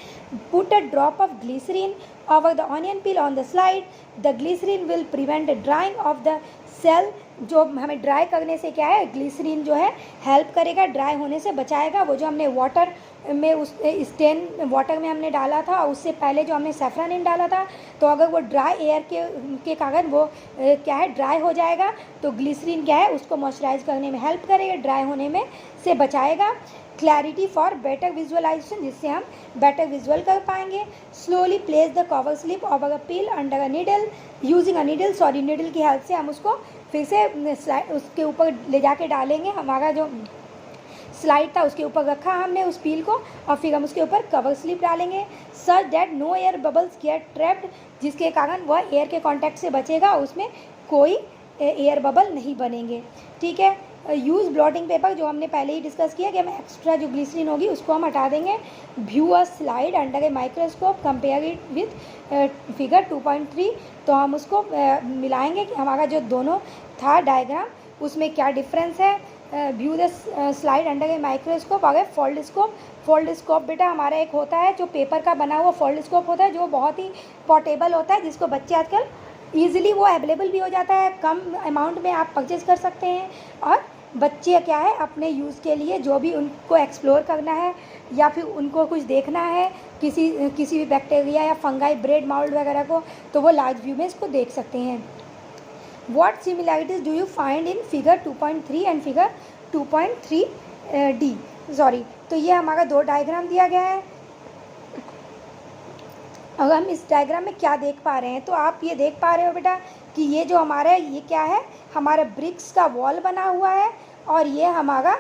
Put a drop of glycerine over the onion peel on the slide, the glycerine will prevent drying of the cell, जो हमें ड्राई करने से क्या है, ग्लिसरीन जो है हेल्प करेगा, ड्राई होने से बचाएगा। वो जो हमने वाटर में उस स्टेन वाटर में हमने डाला था, उससे पहले जो हमने सैफ्रानिन डाला था, तो अगर वो ड्राई एयर के कारण वो क्या है, ड्राई हो जाएगा, तो ग्लिसरीन क्या है, उसको मॉइस्चराइज करने में हेल्प करेगा, ड्राई होने में से बचाएगा। क्लैरिटी फॉर बेटर विजुअलाइजेशन, जिससे हम बेटर विजुअल कर पाएंगे। Slowly place the cover slip over a peel under a needle using a needle, sorry needle की हेल्प से हम उसको फिर से उसके ऊपर ले जाके डालेंगे। हमारा जो स्लाइड था उसके ऊपर रखा हमने उस पील को, और फिर हम उसके ऊपर कवर स्लिप डालेंगे, such that no air bubbles get trapped, जिसके कारण वह एयर के कांटेक्ट से बचेगा, उसमें कोई एयर बबल नहीं बनेंगे, ठीक है। यूज़ ब्लॉटिंग पेपर, जो हमने पहले ही डिस्कस किया कि हम एक्स्ट्रा जो ग्लिसरीन होगी उसको हम हटा देंगे। View a slide under a microscope, compare it with figure 2.3, तो हम उसको मिलाएंगे कि हमारा जो दोनों था डायग्राम उसमें क्या डिफरेंस है। View the slide under a microscope. अगर फोल्ड स्कोप बेटा हमारा एक होता है जो पेपर का बना हुआ फोल्ड स्कोप होता है, जो बहुत ही पोर्टेबल होता है, जिसको बच्चे आजकल ईजिली वो अवेलेबल भी हो जाता है, कम अमाउंट में आप परचेज कर सकते हैं। और बच्चे क्या है, अपने यूज़ के लिए जो भी उनको एक्सप्लोर करना है या फिर उनको कुछ देखना है, किसी भी बैक्टीरिया या फंगाई, ब्रेड माउल्ड वगैरह को, तो वो लार्ज व्यू में इसको देख सकते हैं। What similarities do you find in figure 2.3 and figure 2.3D? Sorry, तो ये हमारा दो डायग्राम दिया गया है। अगर हम इस डायग्राम में क्या देख पा रहे हैं, तो आप ये देख पा रहे हो बेटा कि ये जो हमारा ये क्या है, हमारा ब्रिक्स का वॉल बना हुआ है, और ये हमारा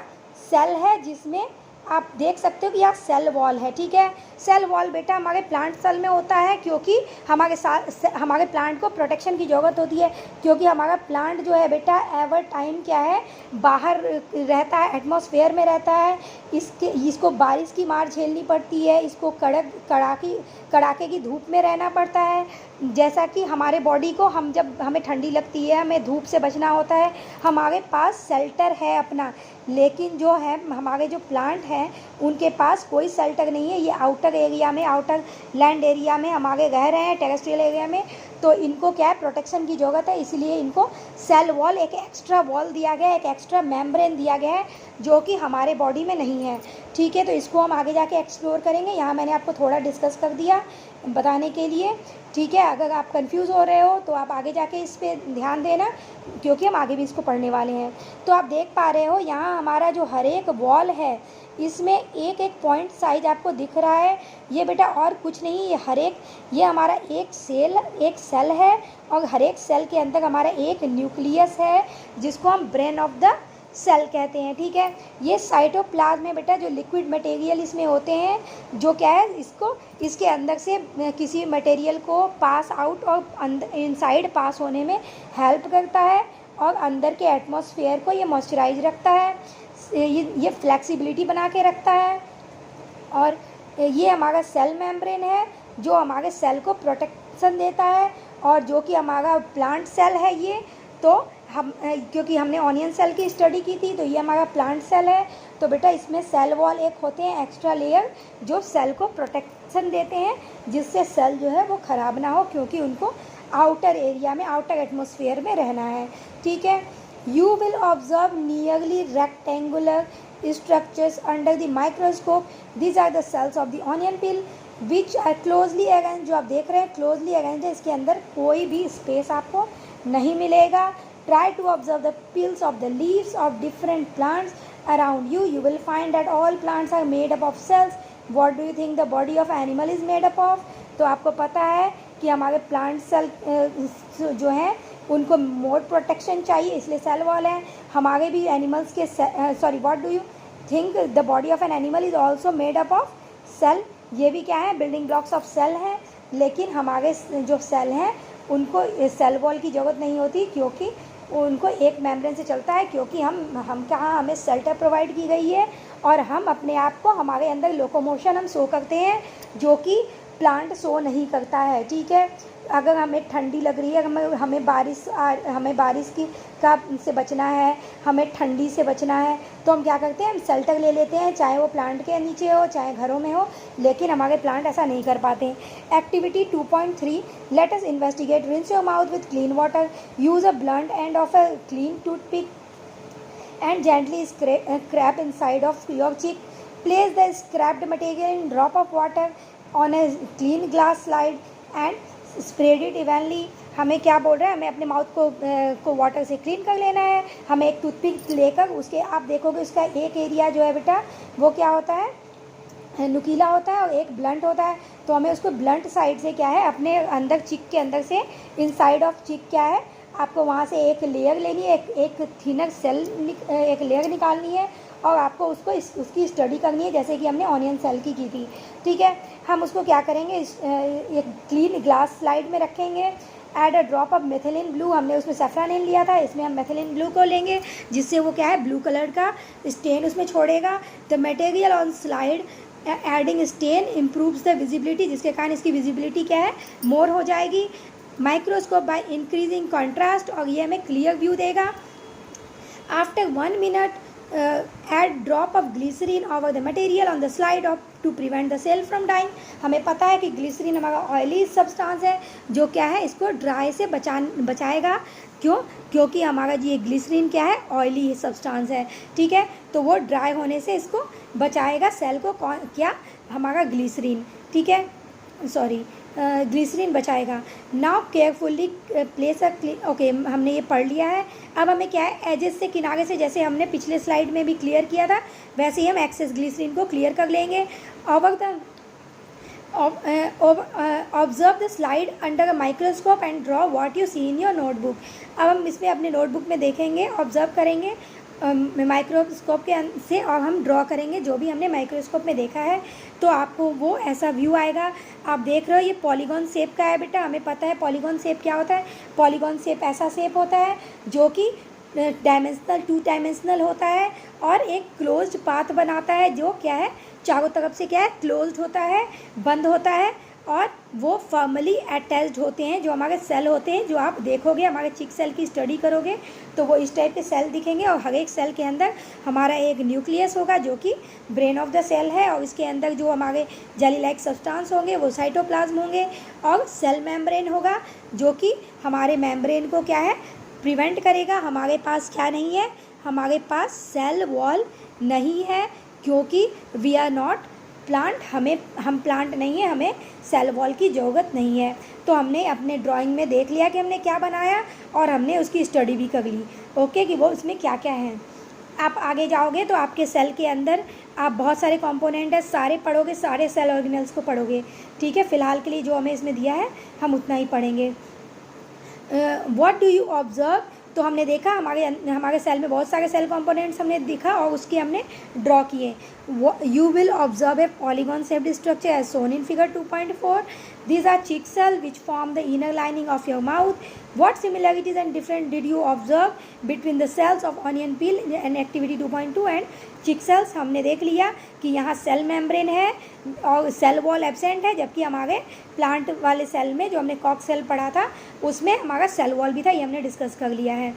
सेल है, जिसमें आप देख सकते हो कि यहाँ सेल वॉल है, ठीक है। सेल वॉल बेटा हमारे प्लांट सेल में होता है, क्योंकि हमारे प्लांट को प्रोटेक्शन की ज़रूरत होती है, क्योंकि हमारा प्लांट जो है बेटा एवर टाइम क्या है, बाहर रहता है, एटमॉस्फेयर में रहता है, इसको बारिश की मार झेलनी पड़ती है, इसको कड़ाके की धूप में रहना पड़ता है। जैसा कि हमारे बॉडी को जब हमें ठंडी लगती है, हमें धूप से बचना होता है, हमारे पास शेल्टर है अपना, लेकिन जो है हमारे जो प्लांट हैं उनके पास कोई शेल्टर नहीं है। ये आउटर एरिया में, आउटर लैंड एरिया में हमारे रह रहे हैं, टेरेस्ट्रियल एरिया में, तो इनको क्या है, प्रोटेक्शन की ज़रूरत है। इसलिए इनको सेल वॉल, एक एक्स्ट्रा वॉल दिया गया है, एक एक्स्ट्रा मेम्ब्रेन दिया गया है जो कि हमारे बॉडी में नहीं है। ठीक है, तो इसको हम आगे जाके एक्सप्लोर करेंगे। यहाँ मैंने आपको थोड़ा डिस्कस कर दिया बताने के लिए। ठीक है, अगर आप कंफ्यूज हो रहे हो तो आप आगे जाके इस पर ध्यान देना, क्योंकि हम आगे भी इसको पढ़ने वाले हैं। तो आप देख पा रहे हो यहाँ हमारा जो हर एक वॉल है इसमें एक एक पॉइंट साइज आपको दिख रहा है। ये बेटा और कुछ नहीं, ये हमारा एक सेल है, और हर एक सेल के अंदर हमारा एक न्यूक्लियस है जिसको हम ब्रेन ऑफ द सेल कहते हैं। ठीक है, ये साइटोप्लाज्म में बेटा जो लिक्विड मटेरियल इसमें होते हैं, जो क्या है, इसके अंदर से किसी मटेरियल को पास आउट और इनसाइड पास होने में हेल्प करता है, और अंदर के एटमॉस्फेयर को ये मॉइस्चराइज रखता है, ये फ्लेक्सिबिलिटी बना के रखता है। और ये हमारा सेल मेम्ब्रेन है जो हमारे सेल को प्रोटेक्शन देता है, और जो कि हमारा प्लांट सेल है ये, तो हम क्योंकि हमने ऑनियन सेल की स्टडी की थी, तो ये हमारा प्लांट सेल है। तो बेटा इसमें सेल वॉल एक होते हैं एक्स्ट्रा लेयर जो सेल को प्रोटेक्शन देते हैं, जिससे सेल जो है वो ख़राब ना हो, क्योंकि उनको आउटर एरिया में, आउटर एटमॉस्फेयर में रहना है। ठीक है, you will observe nearly rectangular structures under the microscope. These are the cells of the onion peel which are closely arranged. जो आप देख रहे हैं closely arranged है, इसके अंदर कोई भी स्पेस आपको नहीं मिलेगा। Try to observe the peels of the leaves of different plants around you. You will find that all plants are made up of cells. What do you think the body of animal is made up of? तो आपको पता है कि हमारे plant cell जो हैं उनको मोर protection चाहिए, इसलिए सेल वॉल है। हमारे भी एनिमल्स के what do you think the body of an animal is also made up of cell. ये भी क्या है, बिल्डिंग ब्लॉक्स ऑफ सेल हैं। लेकिन हमारे जो सेल हैं उनको सेल वॉल की ज़रूरत नहीं होती, क्योंकि उनको एक मेम्ब्रेन से चलता है, क्योंकि हमें शेल्टर प्रोवाइड की गई है, और हम अपने आप को, हमारे अंदर लोकोमोशन हम शो करते हैं जो कि प्लांट शो नहीं करता है। ठीक है, अगर हमें ठंडी लग रही है, हमें बारिश से बचना है, हमें ठंडी से बचना है, तो हम क्या करते हैं, हम शेल्टर ले लेते हैं, चाहे वो प्लांट के नीचे हो चाहे घरों में हो। लेकिन हमारे प्लांट ऐसा नहीं कर पाते। Activity 2.3, let us investigate. Rinse your mouth with clean water, use a blunt end of a clean toothpick and gently scrape inside of your cheek. Place the scraped material in drop of water on a clean glass slide and spread it evenly. हमें क्या बोल रहा है, हमें अपने mouth को water से clean कर लेना है। हमें एक टूथपिक लेकर उसके, आप देखोगे उसका एक एरिया जो है बेटा वो क्या होता है, नुकीला होता है, और एक ब्लंट होता है। तो हमें उसको ब्लंट साइड से क्या है, अपने अंदर चिक के अंदर से, इनसाइड ऑफ चिक क्या है, आपको वहाँ से एक लेयर लेनी है, एक थिनर सेल, एक लेयर निकालनी है, और आपको उसकी स्टडी करनी है, जैसे कि हमने ऑनियन सेल की थी। ठीक है, हम उसको क्या करेंगे, एक क्लीन ग्लास स्लाइड में रखेंगे। Add a drop of methylene blue, हमने उसमें सैफ्रानिन लिया था, इसमें हम मेथिलीन ब्लू को लेंगे, जिससे वो क्या है, ब्लू कलर का स्टेन उसमें छोड़ेगा। The material on slide adding stain improves the visibility, जिसके कारण इसकी विजिबिलिटी क्या है, मोर हो जाएगी। माइक्रोस्कोप बाय इंक्रीजिंग कॉन्ट्रास्ट, और ये हमें क्लियर व्यू देगा। After 1 minute add drop of glycerine over the material on the slide of to prevent the cell from dying. हमें पता है कि ग्लिसरीन हमारा ऑयली सब्सटेंस है जो क्या है, इसको ड्राई से बचाएगा। क्योंकि हमारा ये ग्लिसरीन क्या है, ऑयली सब्सटेंस है। ठीक है, तो वो ड्राई होने से इसको बचाएगा, सेल को क्या, हमारा ग्लिसरीन। ठीक है, ग्लिसरीन बचाएगा। नाउ केयरफुली प्लेस ओके, हमने ये पढ़ लिया है। अब हमें क्या है, एजेस से, किनारे से, जैसे हमने पिछले स्लाइड में भी क्लियर किया था, वैसे ही हम एक्सेस ग्लिसरीन को क्लियर कर लेंगे। Observe the slide under a microscope and draw what you see in your notebook. अब हम इसमें अपने नोटबुक में देखेंगे, ऑब्जर्व करेंगे माइक्रोस्कोप के से, और हम ड्रॉ करेंगे जो भी हमने माइक्रोस्कोप में देखा है। तो आपको वो ऐसा व्यू आएगा। आप देख रहे हो ये पॉलीगॉन शेप का है बेटा, हमें पता है पॉलीगॉन शेप क्या होता है। पॉलीगॉन शेप ऐसा शेप होता है जो कि डायमेंशनल, 2 डायमेंशनल होता है, और एक क्लोज्ड पाथ बनाता है, जो क्या है, चारों तरफ से क्या है, क्लोज्ड होता है, बंद होता है, और वो फर्मली अटैच्ड होते हैं। जो हमारे सेल होते हैं, जो आप देखोगे हमारे चिक सेल की स्टडी करोगे तो वो इस टाइप के सेल दिखेंगे, और हर एक सेल के अंदर हमारा एक न्यूक्लियस होगा जो कि ब्रेन ऑफ द सेल है, और इसके अंदर जो हमारे जेली लाइक सब्सटेंस होंगे वो साइटोप्लाज्म होंगे, और सेल मेम्ब्रेन होगा जो कि हमारे मेम्ब्रेन को क्या है, प्रिवेंट करेगा। हमारे पास क्या नहीं है, हमारे पास सेल वॉल नहीं है, क्योंकि वी आर नॉट प्लांट, हम प्लांट नहीं है, हमें सेल वॉल की ज़रूरत नहीं है। तो हमने अपने ड्राइंग में देख लिया कि हमने क्या बनाया, और हमने उसकी स्टडी भी कर ली, ओके, कि वो उसमें क्या क्या है। आप आगे जाओगे तो आपके सेल के अंदर आप बहुत सारे कंपोनेंट है, सारे पढ़ोगे, सारे सेल ऑर्गेनेल्स को पढ़ोगे, ठीक है। फ़िलहाल के लिए जो हमें इसमें दिया है हम उतना ही पढ़ेंगे। व्हाट डू यू ऑब्जर्व, तो हमने देखा हमारे सेल में बहुत सारे सेल कंपोनेंट्स हमने देखा और उसके हमने ड्रॉ किए। You will observe a polygon shaped structure as shown in figure 2.4. These are chick cells which form the inner lining of your mouth. What similarities and different did you observe between the cells of onion peel and activity 2.2 and चिक sales? हमने देख लिया कि यहाँ cell membrane है और cell wall absent है, जबकि हमारे प्लांट वाले सेल में जो हमने कॉक सेल पढ़ा था उसमें हमारा सेल वॉल भी था, ये हमने डिस्कस कर लिया है,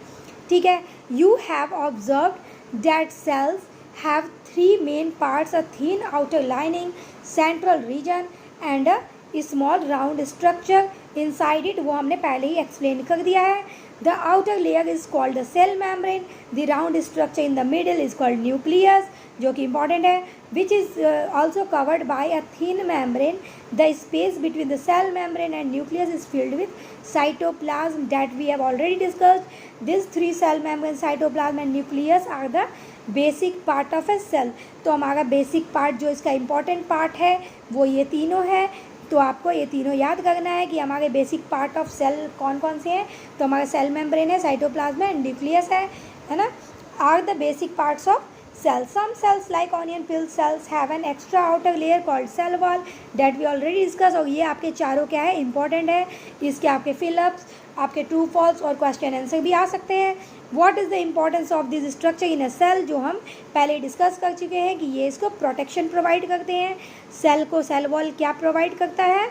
ठीक है। You have observed that cells have 3 main parts, a thin outer lining, central region and a small round structure inside it, वो हमने पहले ही एक्सप्लेन कर दिया है। The outer layer is called the cell membrane. The round structure in the middle is called nucleus, जो कि important है, which is also covered by a thin membrane. The space between the cell membrane and nucleus is filled with cytoplasm that we have already discussed. These 3 cell membrane, cytoplasm and nucleus are the basic part of a cell. तो हमारा basic part जो इसका important part है वो ये तीनों है। तो आपको ये तीनों याद करना है कि हमारे बेसिक पार्ट ऑफ सेल कौन कौन से हैं। तो हमारा सेल मेम्ब्रेन है, साइटोप्लाज्म है, न्यूक्लियस है ना, are the basic parts of cell. Some cells like onion peel cells have an extra outer layer called cell wall that we already discuss. और ये आपके चारों क्या है, इंपॉर्टेंट है, इसके आपके फिलअप्स, आपके ट्रू फॉल्स और क्वेश्चन आंसर भी आ सकते हैं। What is the importance of this structure in a cell, जो हम पहले डिस्कस कर चुके हैं कि ये इसको प्रोटेक्शन प्रोवाइड करते हैं। सेल को सेल वॉल क्या प्रोवाइड करता है,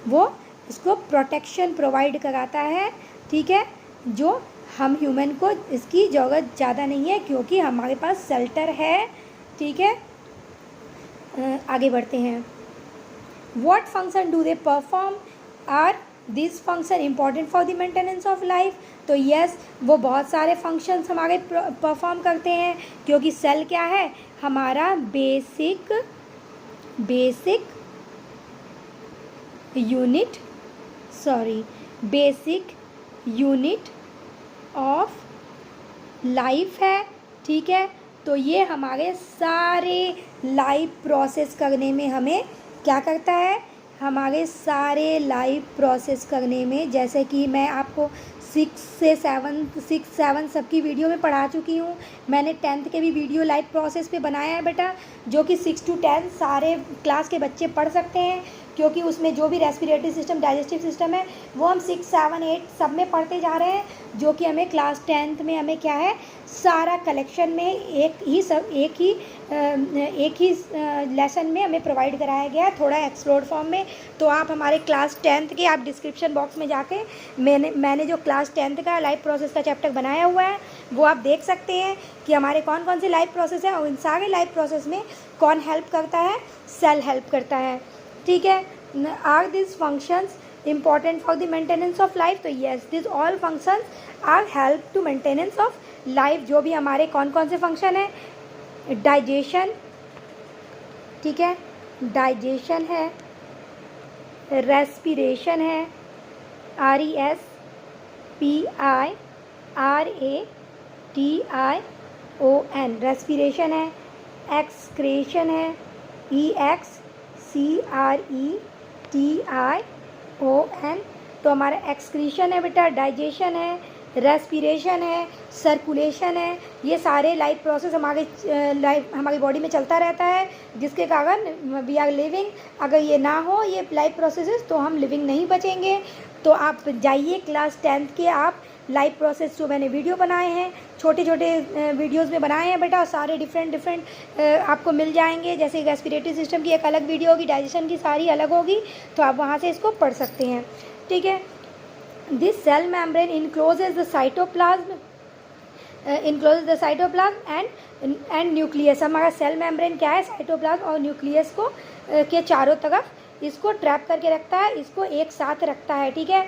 वो इसको प्रोटेक्शन प्रोवाइड कराता है, ठीक है, जो हम ह्यूमन को इसकी ज़रूरत ज़्यादा नहीं है क्योंकि हमारे पास शेल्टर है, ठीक है। आगे बढ़ते हैं। What function do they perform, are this function important for the maintenance of life. तो यस, वो बहुत सारे फंक्शंस हमारे परफॉर्म करते हैं, क्योंकि सेल क्या है, हमारा बेसिक यूनिट ऑफ लाइफ है, ठीक है। तो ये हमारे सारे लाइफ प्रोसेस करने में हमें क्या करता है, हमारे सारे लाइफ प्रोसेस करने में, जैसे कि मैं आपको 6 से 7 सबकी वीडियो में पढ़ा चुकी हूँ। मैंने 10th के भी वीडियो लाइफ प्रोसेस पे बनाया है बेटा, जो कि 6 to 10 सारे क्लास के बच्चे पढ़ सकते हैं, क्योंकि उसमें जो भी रेस्पिरेटरी सिस्टम, डाइजेस्टिव सिस्टम है वो हम 6, 7, 8 सब में पढ़ते जा रहे हैं, जो कि हमें क्लास 10th में हमें क्या है, सारा कलेक्शन में एक ही लेसन में हमें प्रोवाइड कराया गया है, थोड़ा एक्सप्लोर्ड फॉर्म में। तो आप हमारे क्लास 10th के आप डिस्क्रिप्शन बॉक्स में जाके मैंने जो क्लास 10th का लाइफ प्रोसेस का चैप्टर बनाया हुआ है वो आप देख सकते हैं कि हमारे कौन कौन से लाइफ प्रोसेस हैं, और इन सारे लाइफ प्रोसेस में कौन हेल्प करता है, सेल हेल्प करता है, ठीक है। Are this functions important for the maintenance of life, तो yes, this all functions are help to maintenance of life. जो भी हमारे कौन कौन से फंक्शन है, डाइजेशन, ठीक है, डाइजेशन है, रेस्पिरेशन है, RESPIRATION रेस्पिरेशन है, एक्सक्रेशन है, EXCRETION, तो हमारा एक्सक्रीशन है बेटा, डाइजेशन है, रेस्पिरेशन है, सर्कुलेशन है, ये सारे लाइफ प्रोसेस हमारी बॉडी में चलता रहता है, जिसके कारण वी आर लिविंग। अगर ये ना हो ये लाइफ प्रोसेसेस तो हम लिविंग नहीं बचेंगे। तो आप जाइए क्लास 10th के आप लाइव प्रोसेस जो मैंने वीडियो बनाए हैं, छोटे छोटे वीडियोज़ में बनाए हैं बेटा, और सारे डिफरेंट आपको मिल जाएंगे। जैसे रेस्पिरेटरी सिस्टम की एक अलग वीडियो होगी, डाइजेशन की सारी अलग होगी, तो आप वहाँ से इसको पढ़ सकते हैं। ठीक है। This cell membrane encloses the cytoplasm and nucleus. हमारा सेल मेम्ब्रेन क्या है, साइटोप्लाज्म और न्यूक्लियस को के चारों तरफ इसको ट्रैप करके रखता है, इसको एक साथ रखता है। ठीक है।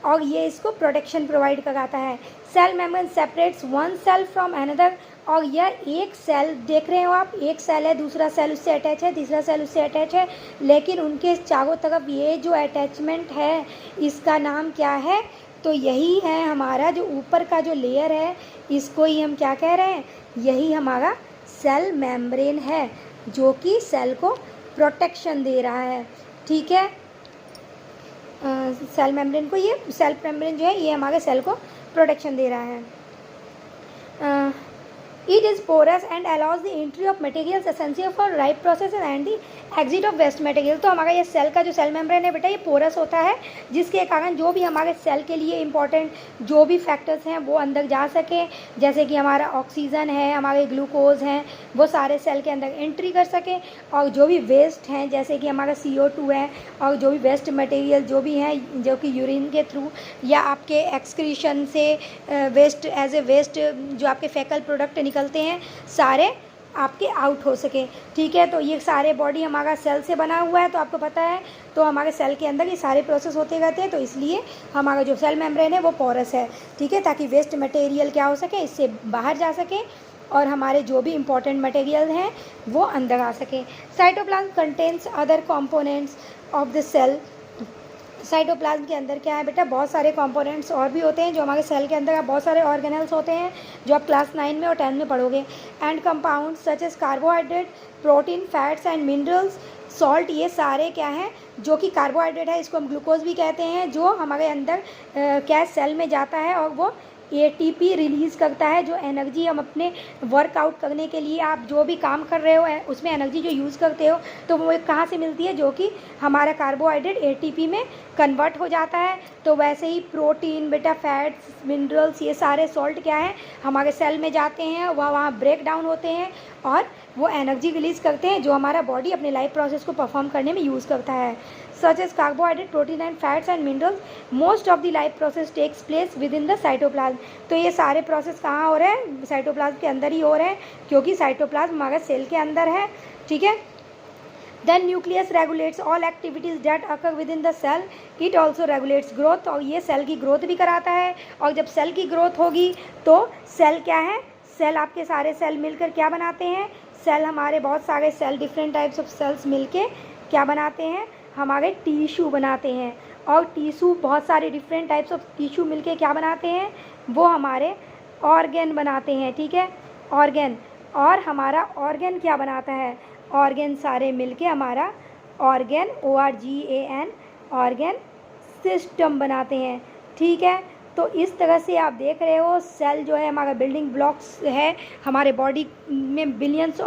और ये इसको प्रोटेक्शन प्रोवाइड कराता है। Cell membrane separates one cell from another. और यह एक सेल देख रहे हो आप, एक सेल है, दूसरा सेल उससे अटैच है, तीसरा सेल उससे अटैच है, लेकिन उनके चारों तरफ ये जो अटैचमेंट है इसका नाम क्या है, तो यही है हमारा जो ऊपर का जो लेयर है, इसको ही हम क्या कह रहे हैं, यही हमारा सेल मेम्ब्रेन है, जो कि सेल को प्रोटेक्शन दे रहा है। ठीक है। सेल मेम्ब्रेन को, ये सेल मेम्ब्रेन जो है ये हमारे सेल को प्रोटेक्शन दे रहा है। It is porous and allows the entry of materials essential for ripe processes and the exit of waste material। तो हमारा ये सेल का जो सेल मेम्ब्रेन है बेटा, ये पोरस होता है, जिसके कारण जो भी हमारे सेल के लिए इम्पॉर्टेंट जो भी फैक्टर्स हैं वो अंदर जा सके, जैसे कि हमारा ऑक्सीजन है, हमारे ग्लूकोज हैं, वो सारे सेल के अंदर एंट्री कर सके। और जो भी वेस्ट हैं, जैसे कि हमारा CO2 है, और जो भी वेस्ट मटेरियल जो भी हैं, जो कि यूरिन के थ्रू या आपके एक्सक्रीशन से वेस्ट एज ए वेस्ट जो आपके फैकल प्रोडक्ट निकलते हैं, सारे आपके आउट हो सके। ठीक है। तो ये सारे बॉडी हमारा सेल से बना हुआ है, तो आपको पता है, तो हमारे सेल के अंदर ये सारे प्रोसेस होते रहते हैं, तो इसलिए हमारा जो सेल मेम्ब्रेन है वो पोरस है। ठीक है। ताकि वेस्ट मटेरियल क्या हो सके, इससे बाहर जा सके, और हमारे जो भी इम्पोर्टेंट मटेरियल हैं वो अंदर आ सके। Cytoplasm contains other components of the cell. Cytoplasm के अंदर क्या है बेटा, बहुत सारे कंपोनेंट्स और भी होते हैं, जो हमारे सेल के अंदर बहुत सारे ऑर्गेनल्स होते हैं, जो आप क्लास 9 में और 10 में पढ़ोगे। And compounds such as carbohydrate, protein, fats and minerals, salt, ये सारे क्या हैं, जो कि कार्बोहाइड्रेट है, इसको हम ग्लूकोज भी कहते हैं, जो हमारे अंदर क्या सेल में जाता है और वो ATP रिलीज़ करता है, जो एनर्जी हम अपने वर्कआउट करने के लिए, आप जो भी काम कर रहे हो उसमें एनर्जी जो यूज़ करते हो, तो वो कहाँ से मिलती है, जो कि हमारा कार्बोहाइड्रेट ATP में कन्वर्ट हो जाता है। तो वैसे ही प्रोटीन बेटा, फैट्स, मिनरल्स, ये सारे सॉल्ट क्या है, हमारे सेल में जाते हैं, वह वहाँ ब्रेक डाउन होते हैं और वो एनर्जी रिलीज़ करते हैं, जो हमारा बॉडी अपने लाइफ प्रोसेस को परफॉर्म करने में यूज़ करता है। such as carbohydrate, protein and fats and minerals, most of the life process takes place within the cytoplasm। तो ये सारे प्रोसेस कहाँ हो रहे हैं, साइटोप्लाज्म के अंदर ही हो रहे हैं, क्योंकि साइटोप्लाज्म हमारे सेल के अंदर है। ठीक है। Then nucleus regulates all activities that occur within the cell. It also regulates growth। और ये सेल की ग्रोथ भी कराता है। और जब सेल की ग्रोथ होगी तो सेल क्या है, सेल आपके सारे सेल मिलकर क्या बनाते हैं, सेल हमारे बहुत सारे cell, different types of cells मिलके क्या बनाते हैं, हमारे टिश्यू बनाते हैं। और टिश्यू, बहुत सारे डिफरेंट टाइप्स ऑफ टिश्यू मिलके क्या बनाते हैं, वो हमारे ऑर्गन बनाते हैं। ठीक है। ऑर्गन, और हमारा ऑर्गन क्या बनाता है, ऑर्गन सारे मिलके हमारा ऑर्गन, ORGAN, ऑर्गन सिस्टम बनाते हैं। ठीक है। तो इस तरह से आप देख रहे हो, सेल जो है हमारा बिल्डिंग ब्लॉक्स है, हमारे बॉडी में मिलियंस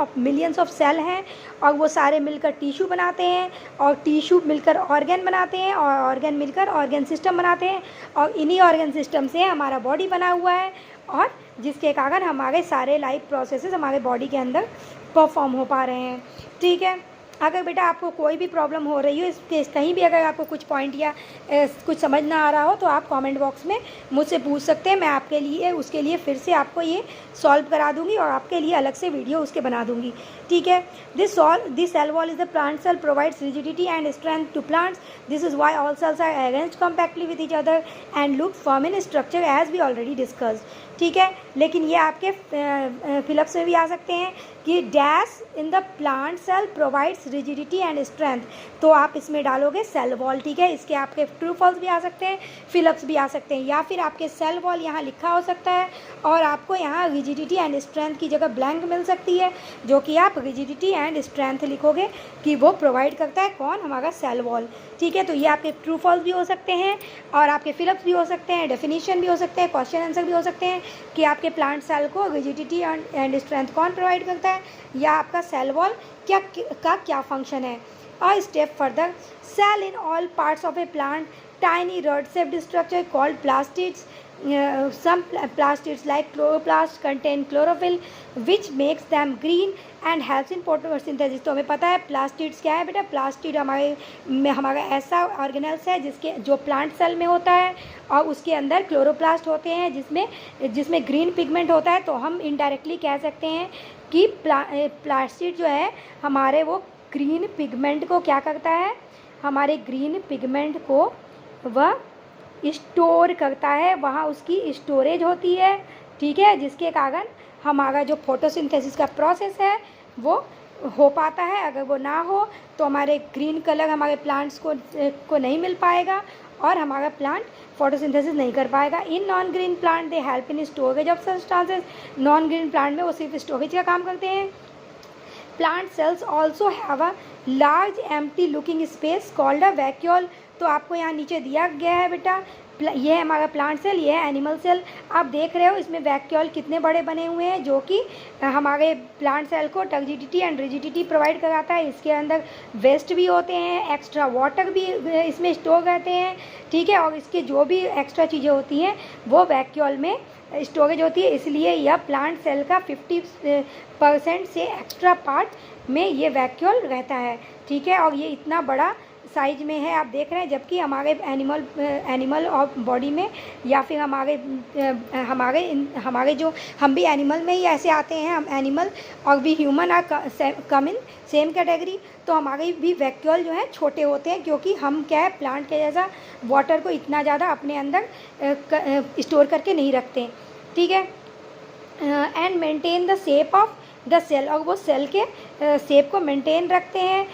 ऑफ सेल हैं, और वो सारे मिलकर टिश्यू बनाते हैं, और टिश्यू मिलकर ऑर्गन बनाते हैं, और ऑर्गन मिलकर ऑर्गन सिस्टम बनाते हैं, और इन्हीं ऑर्गन सिस्टम से हमारा बॉडी बना हुआ है, और जिसके कारण हमारे सारे लाइफ प्रोसेसेस हमारे बॉडी के अंदर परफॉर्म हो पा रहे हैं। ठीक है। अगर बेटा आपको कोई भी प्रॉब्लम हो रही हो, इसके कहीं भी अगर आपको कुछ पॉइंट या कुछ समझ ना आ रहा हो, तो आप कमेंट बॉक्स में मुझसे पूछ सकते हैं। मैं आपके लिए उसके लिए फिर से आपको ये सॉल्व करा दूंगी, और आपके लिए अलग से वीडियो उसके बना दूंगी। ठीक है। This cell wall is the plant cell, provides rigidity and strength to plants. This is why all cells are arranged compactly with each other and look firm in structure as we already discussed. ठीक है। लेकिन ये आपके fill-ups में भी आ सकते हैं कि dash in the plant cell provides rigidity and strength, तो आप इसमें डालोगे सेल वॉल। ठीक है। इसके आपके ट्रू फॉल्स भी आ सकते हैं, फिलअप्स भी आ सकते हैं, या फिर आपके सेल वॉल यहाँ लिखा हो सकता है, और आपको यहाँ रिजिडिटी एंड स्ट्रेंथ की जगह ब्लैंक मिल सकती है, जो कि आप रिजिडिटी एंड स्ट्रेंथ लिखोगे कि वो प्रोवाइड करता है कौन, हमारा सेल वॉल। ठीक है। तो ये आपके ट्रू फॉल्स भी हो सकते हैं, और आपके फिलअप्स भी हो सकते हैं, डेफिनेशन भी हो सकते हैं, क्वेश्चन आंसर भी हो सकते हैं, कि आपके प्लांट सेल को रिजिडिटी एंड स्ट्रेंथ कौन प्रोवाइड करता है, या आपका सेल वॉल क्या फंक्शन है। और step further, cell in all parts of a plant, tiny rod shaped structure called plastids. some plastids like chloroplast contain chlorophyll which makes them green and helps in photosynthesis। तो हमें पता है plastids क्या है बेटा, plastid हमारा ऐसा organelles है जिसके जो प्लांट सेल में होता है और उसके अंदर क्लोरोप्लास्ट होते हैं जिसमें ग्रीन पिगमेंट होता है। तो हम इनडायरेक्टली कह सकते हैं कि प्लास्टिड जो है हमारे वो ग्रीन पिगमेंट को क्या करता है, हमारे ग्रीन पिगमेंट को वह स्टोर करता है, वहाँ उसकी स्टोरेज होती है, ठीक है, जिसके कारण हमारा जो फोटोसिंथेसिस का प्रोसेस है वो हो पाता है। अगर वो ना हो तो हमारे ग्रीन कलर हमारे प्लांट्स को नहीं मिल पाएगा और हमारा प्लांट फोटोसिंथेसिस नहीं कर पाएगा। In non green plant they help in storage of substances. Non green plant में वो सिर्फ स्टोरेज का काम करते हैं। Plant cells also have a large empty looking space called a vacuole. तो आपको यहाँ नीचे दिया गया है बेटा, ये है हमारा प्लांट सेल, ये है एनिमल सेल। आप देख रहे हो इसमें वैक्यूल कितने बड़े बने हुए हैं जो कि हमारे प्लांट सेल को टर्जिडिटी एंड रिजिडिटी प्रोवाइड कराता है। इसके अंदर वेस्ट भी होते हैं, एक्स्ट्रा वाटर भी इसमें स्टोर रहते हैं, ठीक है, और इसके जो भी एक्स्ट्रा चीज़ें होती हैं वो वैक्यूल में स्टोरेज होती है। इसलिए यह प्लांट सेल का 50% से एक्स्ट्रा पार्ट में ये वैक्यूल रहता है, ठीक है, और ये इतना बड़ा साइज में है आप देख रहे हैं। जबकि हमारे एनिमल और बॉडी में या फिर हमारे जो हम भी एनिमल में ही ऐसे आते हैं, हम एनिमल और भी human are come in same category. तो हमारे भी वैक्यूल जो है छोटे होते हैं क्योंकि हम क्या है प्लांट के जैसा वाटर को इतना ज़्यादा अपने अंदर स्टोर करके नहीं रखते, ठीक है। And maintain the shape of the cell, और वो सेल के शेप को मेंटेन रखते हैं।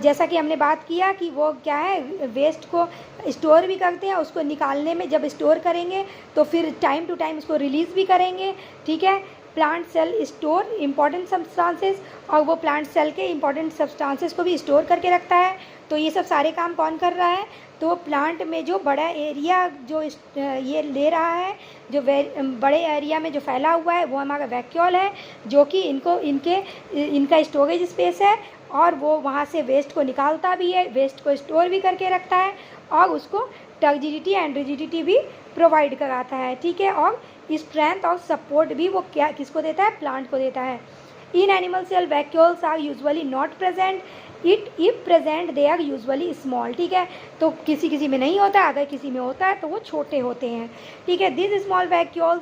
जैसा कि हमने बात किया कि वो क्या है वेस्ट को स्टोर भी करते हैं, उसको निकालने में जब स्टोर करेंगे तो फिर टाइम टू टाइम उसको रिलीज़ भी करेंगे, ठीक है। Plant cell store important substances, और वो प्लांट सेल के इम्पॉर्टेंट सब्सटेंसेस को भी स्टोर करके रखता है। तो ये सब सारे काम कौन कर रहा है, तो प्लांट में जो बड़ा एरिया जो ये ले रहा है, जो बड़े एरिया में जो फैला हुआ है वो हमारा वैक्यूल है, जो कि इनका स्टोरेज स्पेस है और वो वहाँ से वेस्ट को निकालता भी है, वेस्ट को स्टोर भी करके रखता है और उसको टर्जिडिटी एंड रिजिडिटी भी प्रोवाइड कराता है, ठीक है, और स्ट्रेंथ और सपोर्ट भी वो क्या किसको देता है, प्लांट को देता है। In animal cell vacuoles are usually not present, if present they are usually small, ठीक है। तो किसी में नहीं होता, अगर किसी में होता है तो वो छोटे होते हैं, ठीक है। This small vacuoles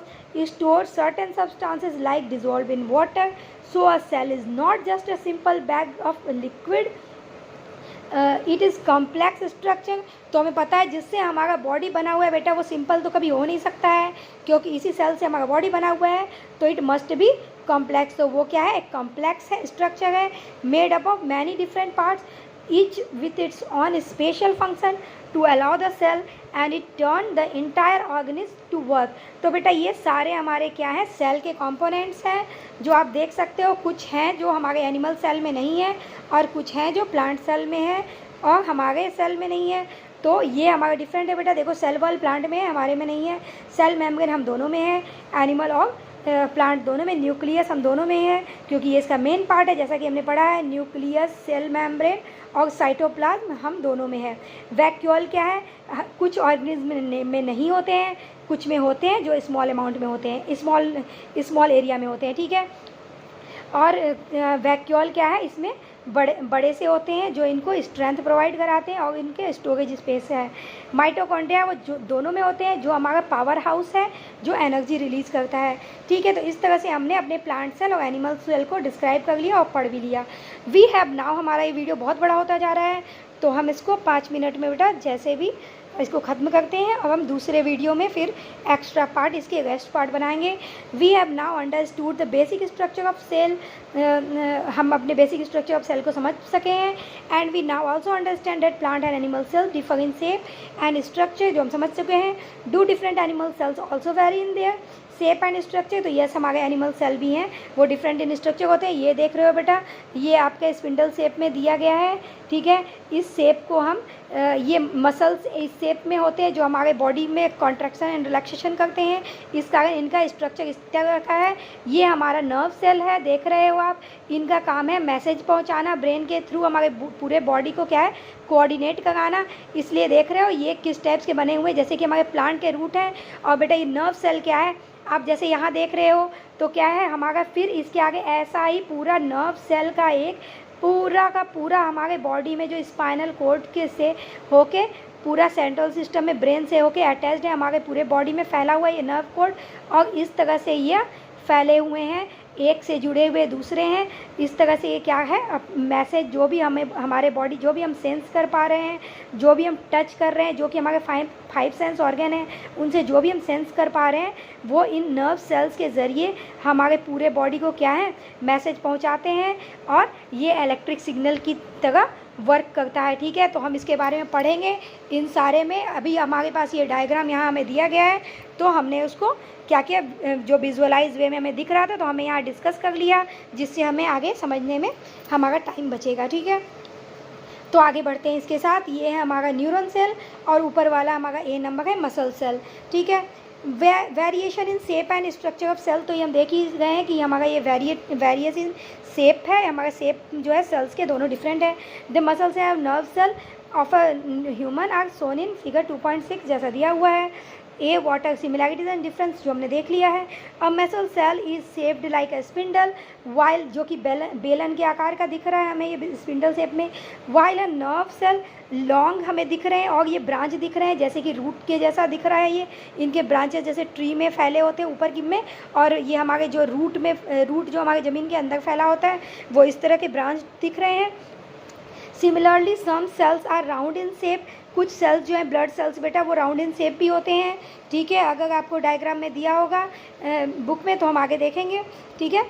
store certain substances like dissolve in water, so a cell is not just a simple bag of liquid, it is complex structure। तो हमें पता है जिससे हमारा बॉडी बना हुआ है बेटा वो सिंपल तो कभी हो नहीं सकता है, क्योंकि इसी सेल से हमारा बॉडी बना हुआ है, तो इट मस्ट बी कॉम्प्लेक्स। तो वो क्या है, एक कॉम्प्लेक्स है स्ट्रक्चर है, made up of many different parts, each with its own special function to allow the cell and it turn the entire organism to work। तो बेटा ये सारे हमारे क्या है, सेल के कंपोनेंट्स हैं जो आप देख सकते हो। कुछ हैं जो हमारे एनिमल सेल में नहीं है और कुछ हैं जो प्लांट सेल में है और हमारे सेल में नहीं है। तो ये हमारा डिफरेंट है बेटा। देखो सेल वॉल प्लांट में है, हमारे में नहीं है। सेल मेम्ब्रेन हम दोनों में है, एनिमल और प्लांट दोनों में। न्यूक्लियस हम दोनों में है क्योंकि ये इसका मेन पार्ट है, जैसा कि हमने पढ़ा है। न्यूक्लियस, सेल मेम्ब्रेन और साइटोप्लाज्म हम दोनों में है। वैक्यूल क्या है, कुछ ऑर्गेनिज्म में नहीं होते हैं, कुछ में होते हैं जो स्मॉल अमाउंट में होते हैं, स्मॉल एरिया में होते हैं, ठीक है। और वैक्यूल क्या है, इसमें बड़े से होते हैं जो इनको स्ट्रेंथ प्रोवाइड कराते हैं और इनके स्टोरेज स्पेस है। माइटोकॉन्ड्रिया वो जो दोनों में होते हैं, जो हमारा पावर हाउस है जो एनर्जी रिलीज़ करता है, ठीक है। तो इस तरह से हमने अपने प्लांट सेल और एनिमल सेल को डिस्क्राइब कर लिया और पढ़ भी लिया। वी हैव नाउ, हमारा ये वीडियो बहुत बड़ा होता जा रहा है तो हम इसको 5 मिनट में बेटा जैसे भी इसको ख़त्म करते हैं और हम दूसरे वीडियो में फिर एक्स्ट्रा पार्ट, इसके रेस्ट पार्ट बनाएंगे। We have now understood the basic structure of cell, हम अपने बेसिक स्ट्रक्चर ऑफ सेल को समझ सके हैं। And we now also understand that plant and animal cells differ in shape and structure, जो हम समझ चुके हैं। Do different animal cells also vary in their shape and structure, तो यस हमारे एनिमल सेल भी हैं, वो डिफरेंट इन स्ट्रक्चर होते हैं। ये देख रहे हो बेटा, ये आपके स्पिंडल शेप में दिया गया है, ठीक है। इस शेप को हम ये मसल्स इस शेप में होते हैं जो हमारे बॉडी में कॉन्ट्रैक्शन एंड रिलैक्सेशन करते हैं, इस कारण इनका स्ट्रक्चर इस तरह का है। ये हमारा नर्व सेल है, देख रहे हो आप। इनका काम है मैसेज पहुंचाना ब्रेन के थ्रू, हमारे पूरे बॉडी को क्या है कोऑर्डिनेट कराना। इसलिए देख रहे हो ये किस टाइप्स के बने हुए हैं, जैसे कि हमारे प्लांट के रूट हैं। और बेटा ये नर्व सेल क्या है, आप जैसे यहाँ देख रहे हो तो क्या है हमारा, फिर इसके आगे ऐसा ही पूरा नर्व सेल का एक पूरा का पूरा हमारे बॉडी में जो स्पाइनल कॉर्ड के से होके पूरा सेंट्रल सिस्टम में ब्रेन से होके अटैच्ड है, हमारे पूरे बॉडी में फैला हुआ है ये नर्व कॉर्ड। और इस तरह से ये फैले हुए हैं, एक से जुड़े हुए दूसरे हैं। इस तरह से ये क्या है मैसेज जो भी हमें हमारे बॉडी जो भी हम सेंस कर पा रहे हैं, जो भी हम टच कर रहे हैं, जो कि हमारे फाइव सेंस ऑर्गन हैं, उनसे जो भी हम सेंस कर पा रहे हैं वो इन नर्व सेल्स के ज़रिए हमारे पूरे बॉडी को क्या है मैसेज पहुंचाते हैं। और ये इलेक्ट्रिक सिग्नल की तरह वर्क करता है। ठीक है, तो हम इसके बारे में पढ़ेंगे इन सारे में। अभी हमारे पास ये डायग्राम यहाँ हमें दिया गया है, तो हमने उसको क्या किया, जो विजुअलाइज वे में हमें दिख रहा था तो हमें यहाँ डिस्कस कर लिया, जिससे हमें आगे समझने में हमारा टाइम बचेगा। ठीक है, तो आगे बढ़ते हैं इसके साथ। ये है हमारा न्यूरॉन सेल और ऊपर वाला हमारा ए नंबर है मसल सेल। ठीक है, variation in shape and structure of cell, तो ये हम देख ही गए हैं कि हमारा ये वेरिएस इन शेप है, हमारा शेप जो है सेल्स के दोनों डिफरेंट है। The muscles have nerve cell of a human are shown in figure 2.6 जैसा दिया हुआ है। A water similarities and difference जो हमने देख लिया है। A muscle cell is shaped like a spindle, while जो कि बेलन के आकार का दिख रहा है हमें ये स्पिंडल शेप में। While a nerve cell long हमें दिख रहे हैं और ये ब्रांच दिख रहे हैं जैसे कि रूट के जैसा दिख रहा है। ये इनके ब्रांचेस जैसे ट्री में फैले होते हैं ऊपर की में, और ये हमारे जो रूट जो हमारे ज़मीन के अंदर फैला होता है वो इस तरह के ब्रांच दिख रहे हैं। Similarly some cells are round in shape, कुछ सेल्स जो हैं ब्लड सेल्स बेटा वो राउंड इन शेप भी होते हैं। ठीक है, अगर आपको डायग्राम में दिया होगा बुक में तो हम आगे देखेंगे। ठीक है,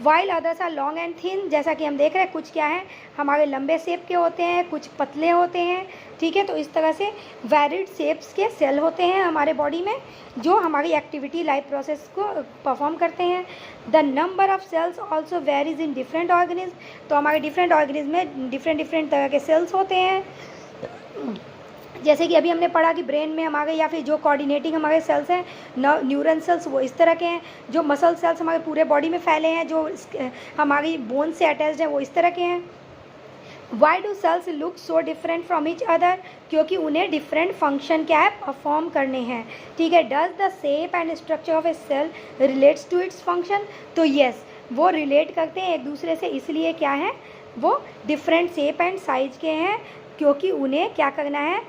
while others are long and thin, जैसा कि हम देख रहे हैं कुछ क्या है हमारे लंबे शेप के होते हैं, कुछ पतले होते हैं। ठीक है, तो इस तरह से वैरिड शेप्स के सेल होते हैं हमारे बॉडी में जो हमारी एक्टिविटी लाइफ प्रोसेस को परफॉर्म करते हैं। The number of cells also varies in different organism, तो हमारे डिफरेंट ऑर्गेनिज्म में डिफरेंट तरह के सेल्स होते हैं। जैसे कि अभी हमने पढ़ा कि ब्रेन में हमारे या फिर जो कोऑर्डिनेटिंग हमारे सेल्स हैं न्यूरल सेल्स वो इस तरह के हैं, जो मसल सेल्स हमारे पूरे बॉडी में फैले हैं जो हमारी बोन से अटैच्ड हैं वो इस तरह के हैं। Why do cells look so different from each other, क्योंकि उन्हें डिफरेंट फंक्शन क्या है परफॉर्म करने हैं। ठीक है, does the shape and structure of a cell relates to its function, तो येस वो रिलेट करते हैं एक दूसरे से, इसलिए क्या है वो डिफरेंट शेप एंड साइज के हैं, क्योंकि उन्हें क्या करना है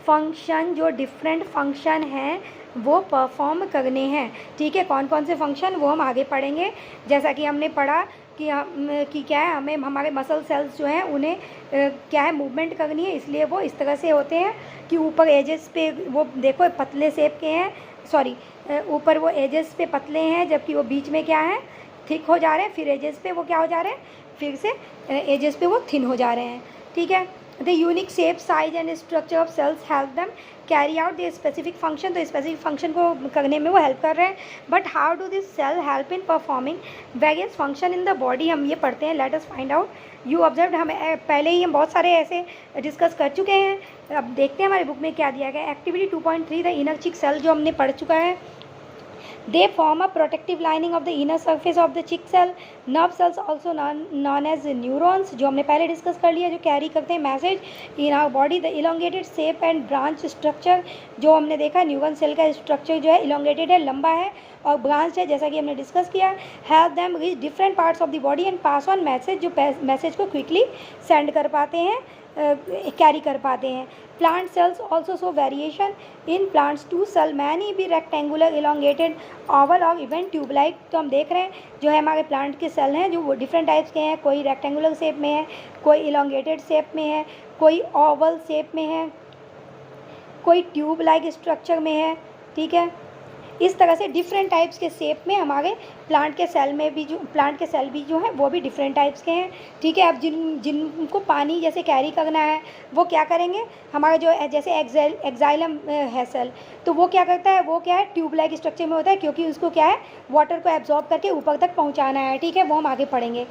फंक्शन, जो डिफरेंट फंक्शन हैं वो परफॉर्म करने हैं। ठीक है, कौन कौन से फंक्शन वो हम आगे पढ़ेंगे। जैसा कि हमने पढ़ा कि क्या है हमें हमारे मसल सेल्स जो हैं उन्हें क्या है मूवमेंट करनी है, इसलिए वो इस तरह से होते हैं कि ऊपर एजेस पे वो देखो पतले शेप के हैं, सॉरी ऊपर वो एजेस पे पतले हैं जबकि वो बीच में क्या है थिक हो जा रहे हैं, फिर एजेस पे वो क्या हो जा रहे हैं फिर से एजेस पे वो थिन हो जा रहे हैं। ठीक है, the unique shape size and structure of cells help them carry out the specific function, तो स्पेसिफिक फंक्शन को करने में वो हेल्प कर रहे हैं। But how do this cell help in performing various function in the body, हम ये पढ़ते हैं। Let us find out. You observe, हम पहले ही हम बहुत सारे ऐसे डिस्कस कर चुके हैं, अब देखते हैं हमारे बुक में क्या दिया गया। एक्टिविटी 2.3 द इनर चिक सेल जो हमने पढ़ चुका है। They form a protective lining of the inner surface of the chick cell. Nerve cells also known as neurons, जो हमने पहले डिस्कस कर लिया, जो कैरी करते हैं message in our body. The elongated shape and branch structure, जो हमने देखा न्यूरॉन सेल का स्ट्रक्चर जो है इलोंगेटेड है, लंबा है और ब्रांच है, जैसा कि हमने डिस्कस किया। Help them reach different parts of the body and pass on message, जो मैसेज को क्विकली सेंड कर पाते हैं, कैरी कर पाते हैं। Plant cells also show variation. In plants, two cell may be rectangular, elongated, oval or even tube-like. तो हम देख रहे हैं जो है हमारे प्लांट के सेल हैं जो वो डिफरेंट टाइप्स के हैं, कोई रेक्टेंगुलर शेप में है, कोई इलोंगेटेड शेप में है, कोई ओवल शेप में है, कोई ट्यूब लाइक स्ट्रक्चर में है। ठीक है, इस तरह से डिफरेंट टाइप्स के शेप में हमारे प्लांट के सेल भी जो हैं वो भी डिफरेंट टाइप्स के हैं। ठीक है, अब जिनको पानी जैसे कैरी करना है वो क्या करेंगे, हमारा जो जैसे एक्साइलम है सेल, तो वो क्या करता है, वो क्या है ट्यूब लाइक स्ट्रक्चर में होता है, क्योंकि उसको क्या है वाटर को एब्जॉर्ब करके ऊपर तक पहुँचाना है। ठीक है, वो हम आगे पढ़ेंगे।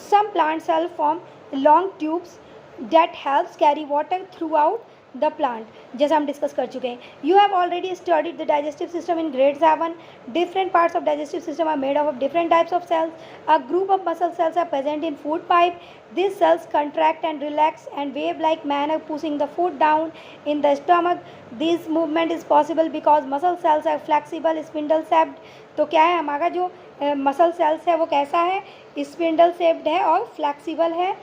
Some plant cell form long tubes that helps carry water throughout the plant, जैसा हम डिस्कस कर चुके हैं. You have already studied the digestive system in grade 7. Different parts of digestive system are made up of different types of cells. A group of muscle cells are present in food pipe. These cells contract and relax and wave like manner, pushing the food down in the stomach. This movement is possible because muscle cells are flexible, spindle shaped. तो क्या है, हमारा जो muscle cells है वो कैसा है, spindle shaped है और फ्लैक्सीबल है,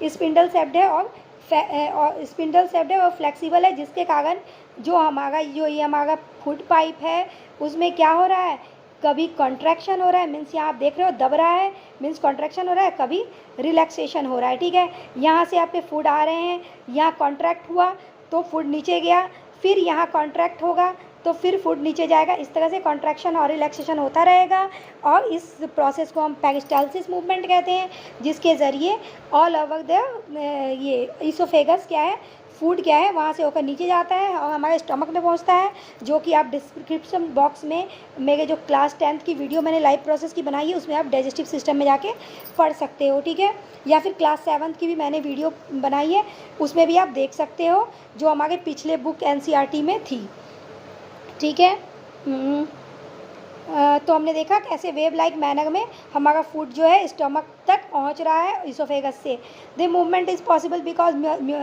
स्पिंडल शेप्ड है और स्पिंडल शेप्ड है और फ्लेक्सिबल है, जिसके कारण जो हमारा ये हमारा फूड पाइप है उसमें क्या हो रहा है, कभी कॉन्ट्रैक्शन हो रहा है, मीन्स यहाँ आप देख रहे हो दब रहा है, मीन्स कॉन्ट्रैक्शन हो रहा है, कभी रिलैक्सेशन हो रहा है. ठीक है, यहाँ से आपके फूड आ रहे हैं, यहाँ कॉन्ट्रैक्ट हुआ तो फूड नीचे गया, फिर यहाँ कॉन्ट्रैक्ट होगा तो फिर फूड नीचे जाएगा. इस तरह से कॉन्ट्रैक्शन और रिलैक्सेशन होता रहेगा और इस प्रोसेस को हम पेरिस्टाल्सिस मूवमेंट कहते हैं, जिसके ज़रिए ऑल ओवर द ये इसोफेगस क्या है, फूड क्या है, वहाँ से होकर नीचे जाता है और हमारे स्टमक में पहुँचता है, जो कि आप डिस्क्रिप्शन बॉक्स में मेरे जो क्लास 10th की वीडियो मैंने लाइव प्रोसेस की बनाई है उसमें आप डाइजेस्टिव सिस्टम में जाके पढ़ सकते हो. ठीक है, या फिर क्लास 7th की भी मैंने वीडियो बनाई है, उसमें भी आप देख सकते हो, जो हमारे पिछले बुक NCERT में थी. ठीक है, तो हमने देखा कैसे वेव लाइक मैनर में हमारा फूड जो है स्टमक तक पहुंच रहा है इसोफेगस से. The movement is possible because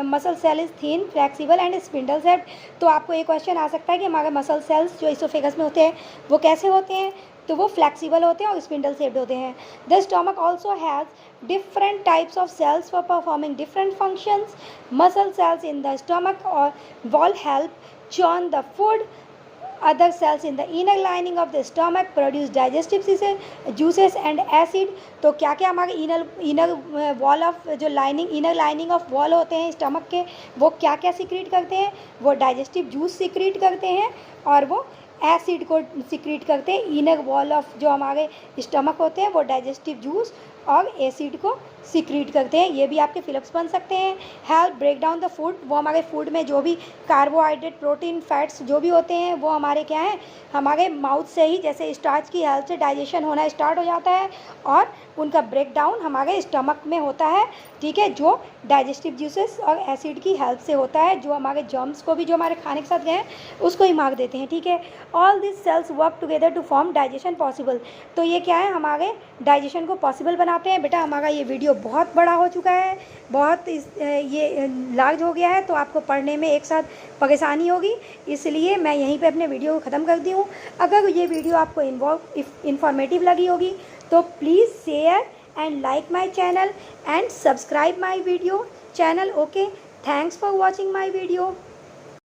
muscle cell is thin, flexible and spindle shaped. तो आपको एक क्वेश्चन आ सकता है कि हमारे मसल सेल्स जो इसोफेगस में होते हैं वो कैसे होते हैं, तो वो फ्लेक्सिबल होते हैं और स्पिंडल शेप्ड होते हैं. The stomach also has different types of cells for performing different functions. Muscle cells in the stomach or wall help churn the food. Other cells in the inner lining of the stomach produce digestive juices and acid. तो क्या क्या हमारे inner wall of जो lining inner lining of wall होते हैं stomach के, वो क्या क्या सिक्रीट करते हैं, वो डाइजेस्टिव जूस सिक्रीट करते हैं और वो एसिड को सिक्रीट करते हैं. इनर वॉल ऑफ जो हमारे स्टमक होते हैं वो डाइजेस्टिव जूस और एसिड को सिक्रीट करते हैं. ये भी आपके फिलअप्स बन सकते हैं. Help break down the food, वो हमारे फूड में जो भी कार्बोहाइड्रेट, प्रोटीन, फैट्स जो भी होते हैं वो हमारे क्या हैं, हमारे माउथ से ही जैसे स्टार्च की हेल्प से डाइजेशन होना स्टार्ट हो जाता है और उनका ब्रेक डाउन हमारे स्टमक में होता है. ठीक है, जो डाइजेस्टिव जूसेस और एसिड की हेल्प से होता है, जो हमारे जर्म्स को भी जो हमारे खाने के साथ गए हैं उसको ही मार देते हैं. ठीक है, all this cells work together to form digestion possible. तो ये क्या है, हमारे डाइजेशन को पॉसिबल बनाते हैं. बेटा हमारा ये वीडियो बहुत बड़ा हो चुका है, बहुत ये लार्ज हो गया है, तो आपको पढ़ने में एक साथ परेशानी होगी, इसलिए मैं यहीं पे अपने वीडियो को ख़त्म करती हूँ. अगर ये वीडियो आपको इन्फॉर्मेटिव लगी होगी तो please share and like my channel and subscribe my video channel. Okay, thanks for watching my video.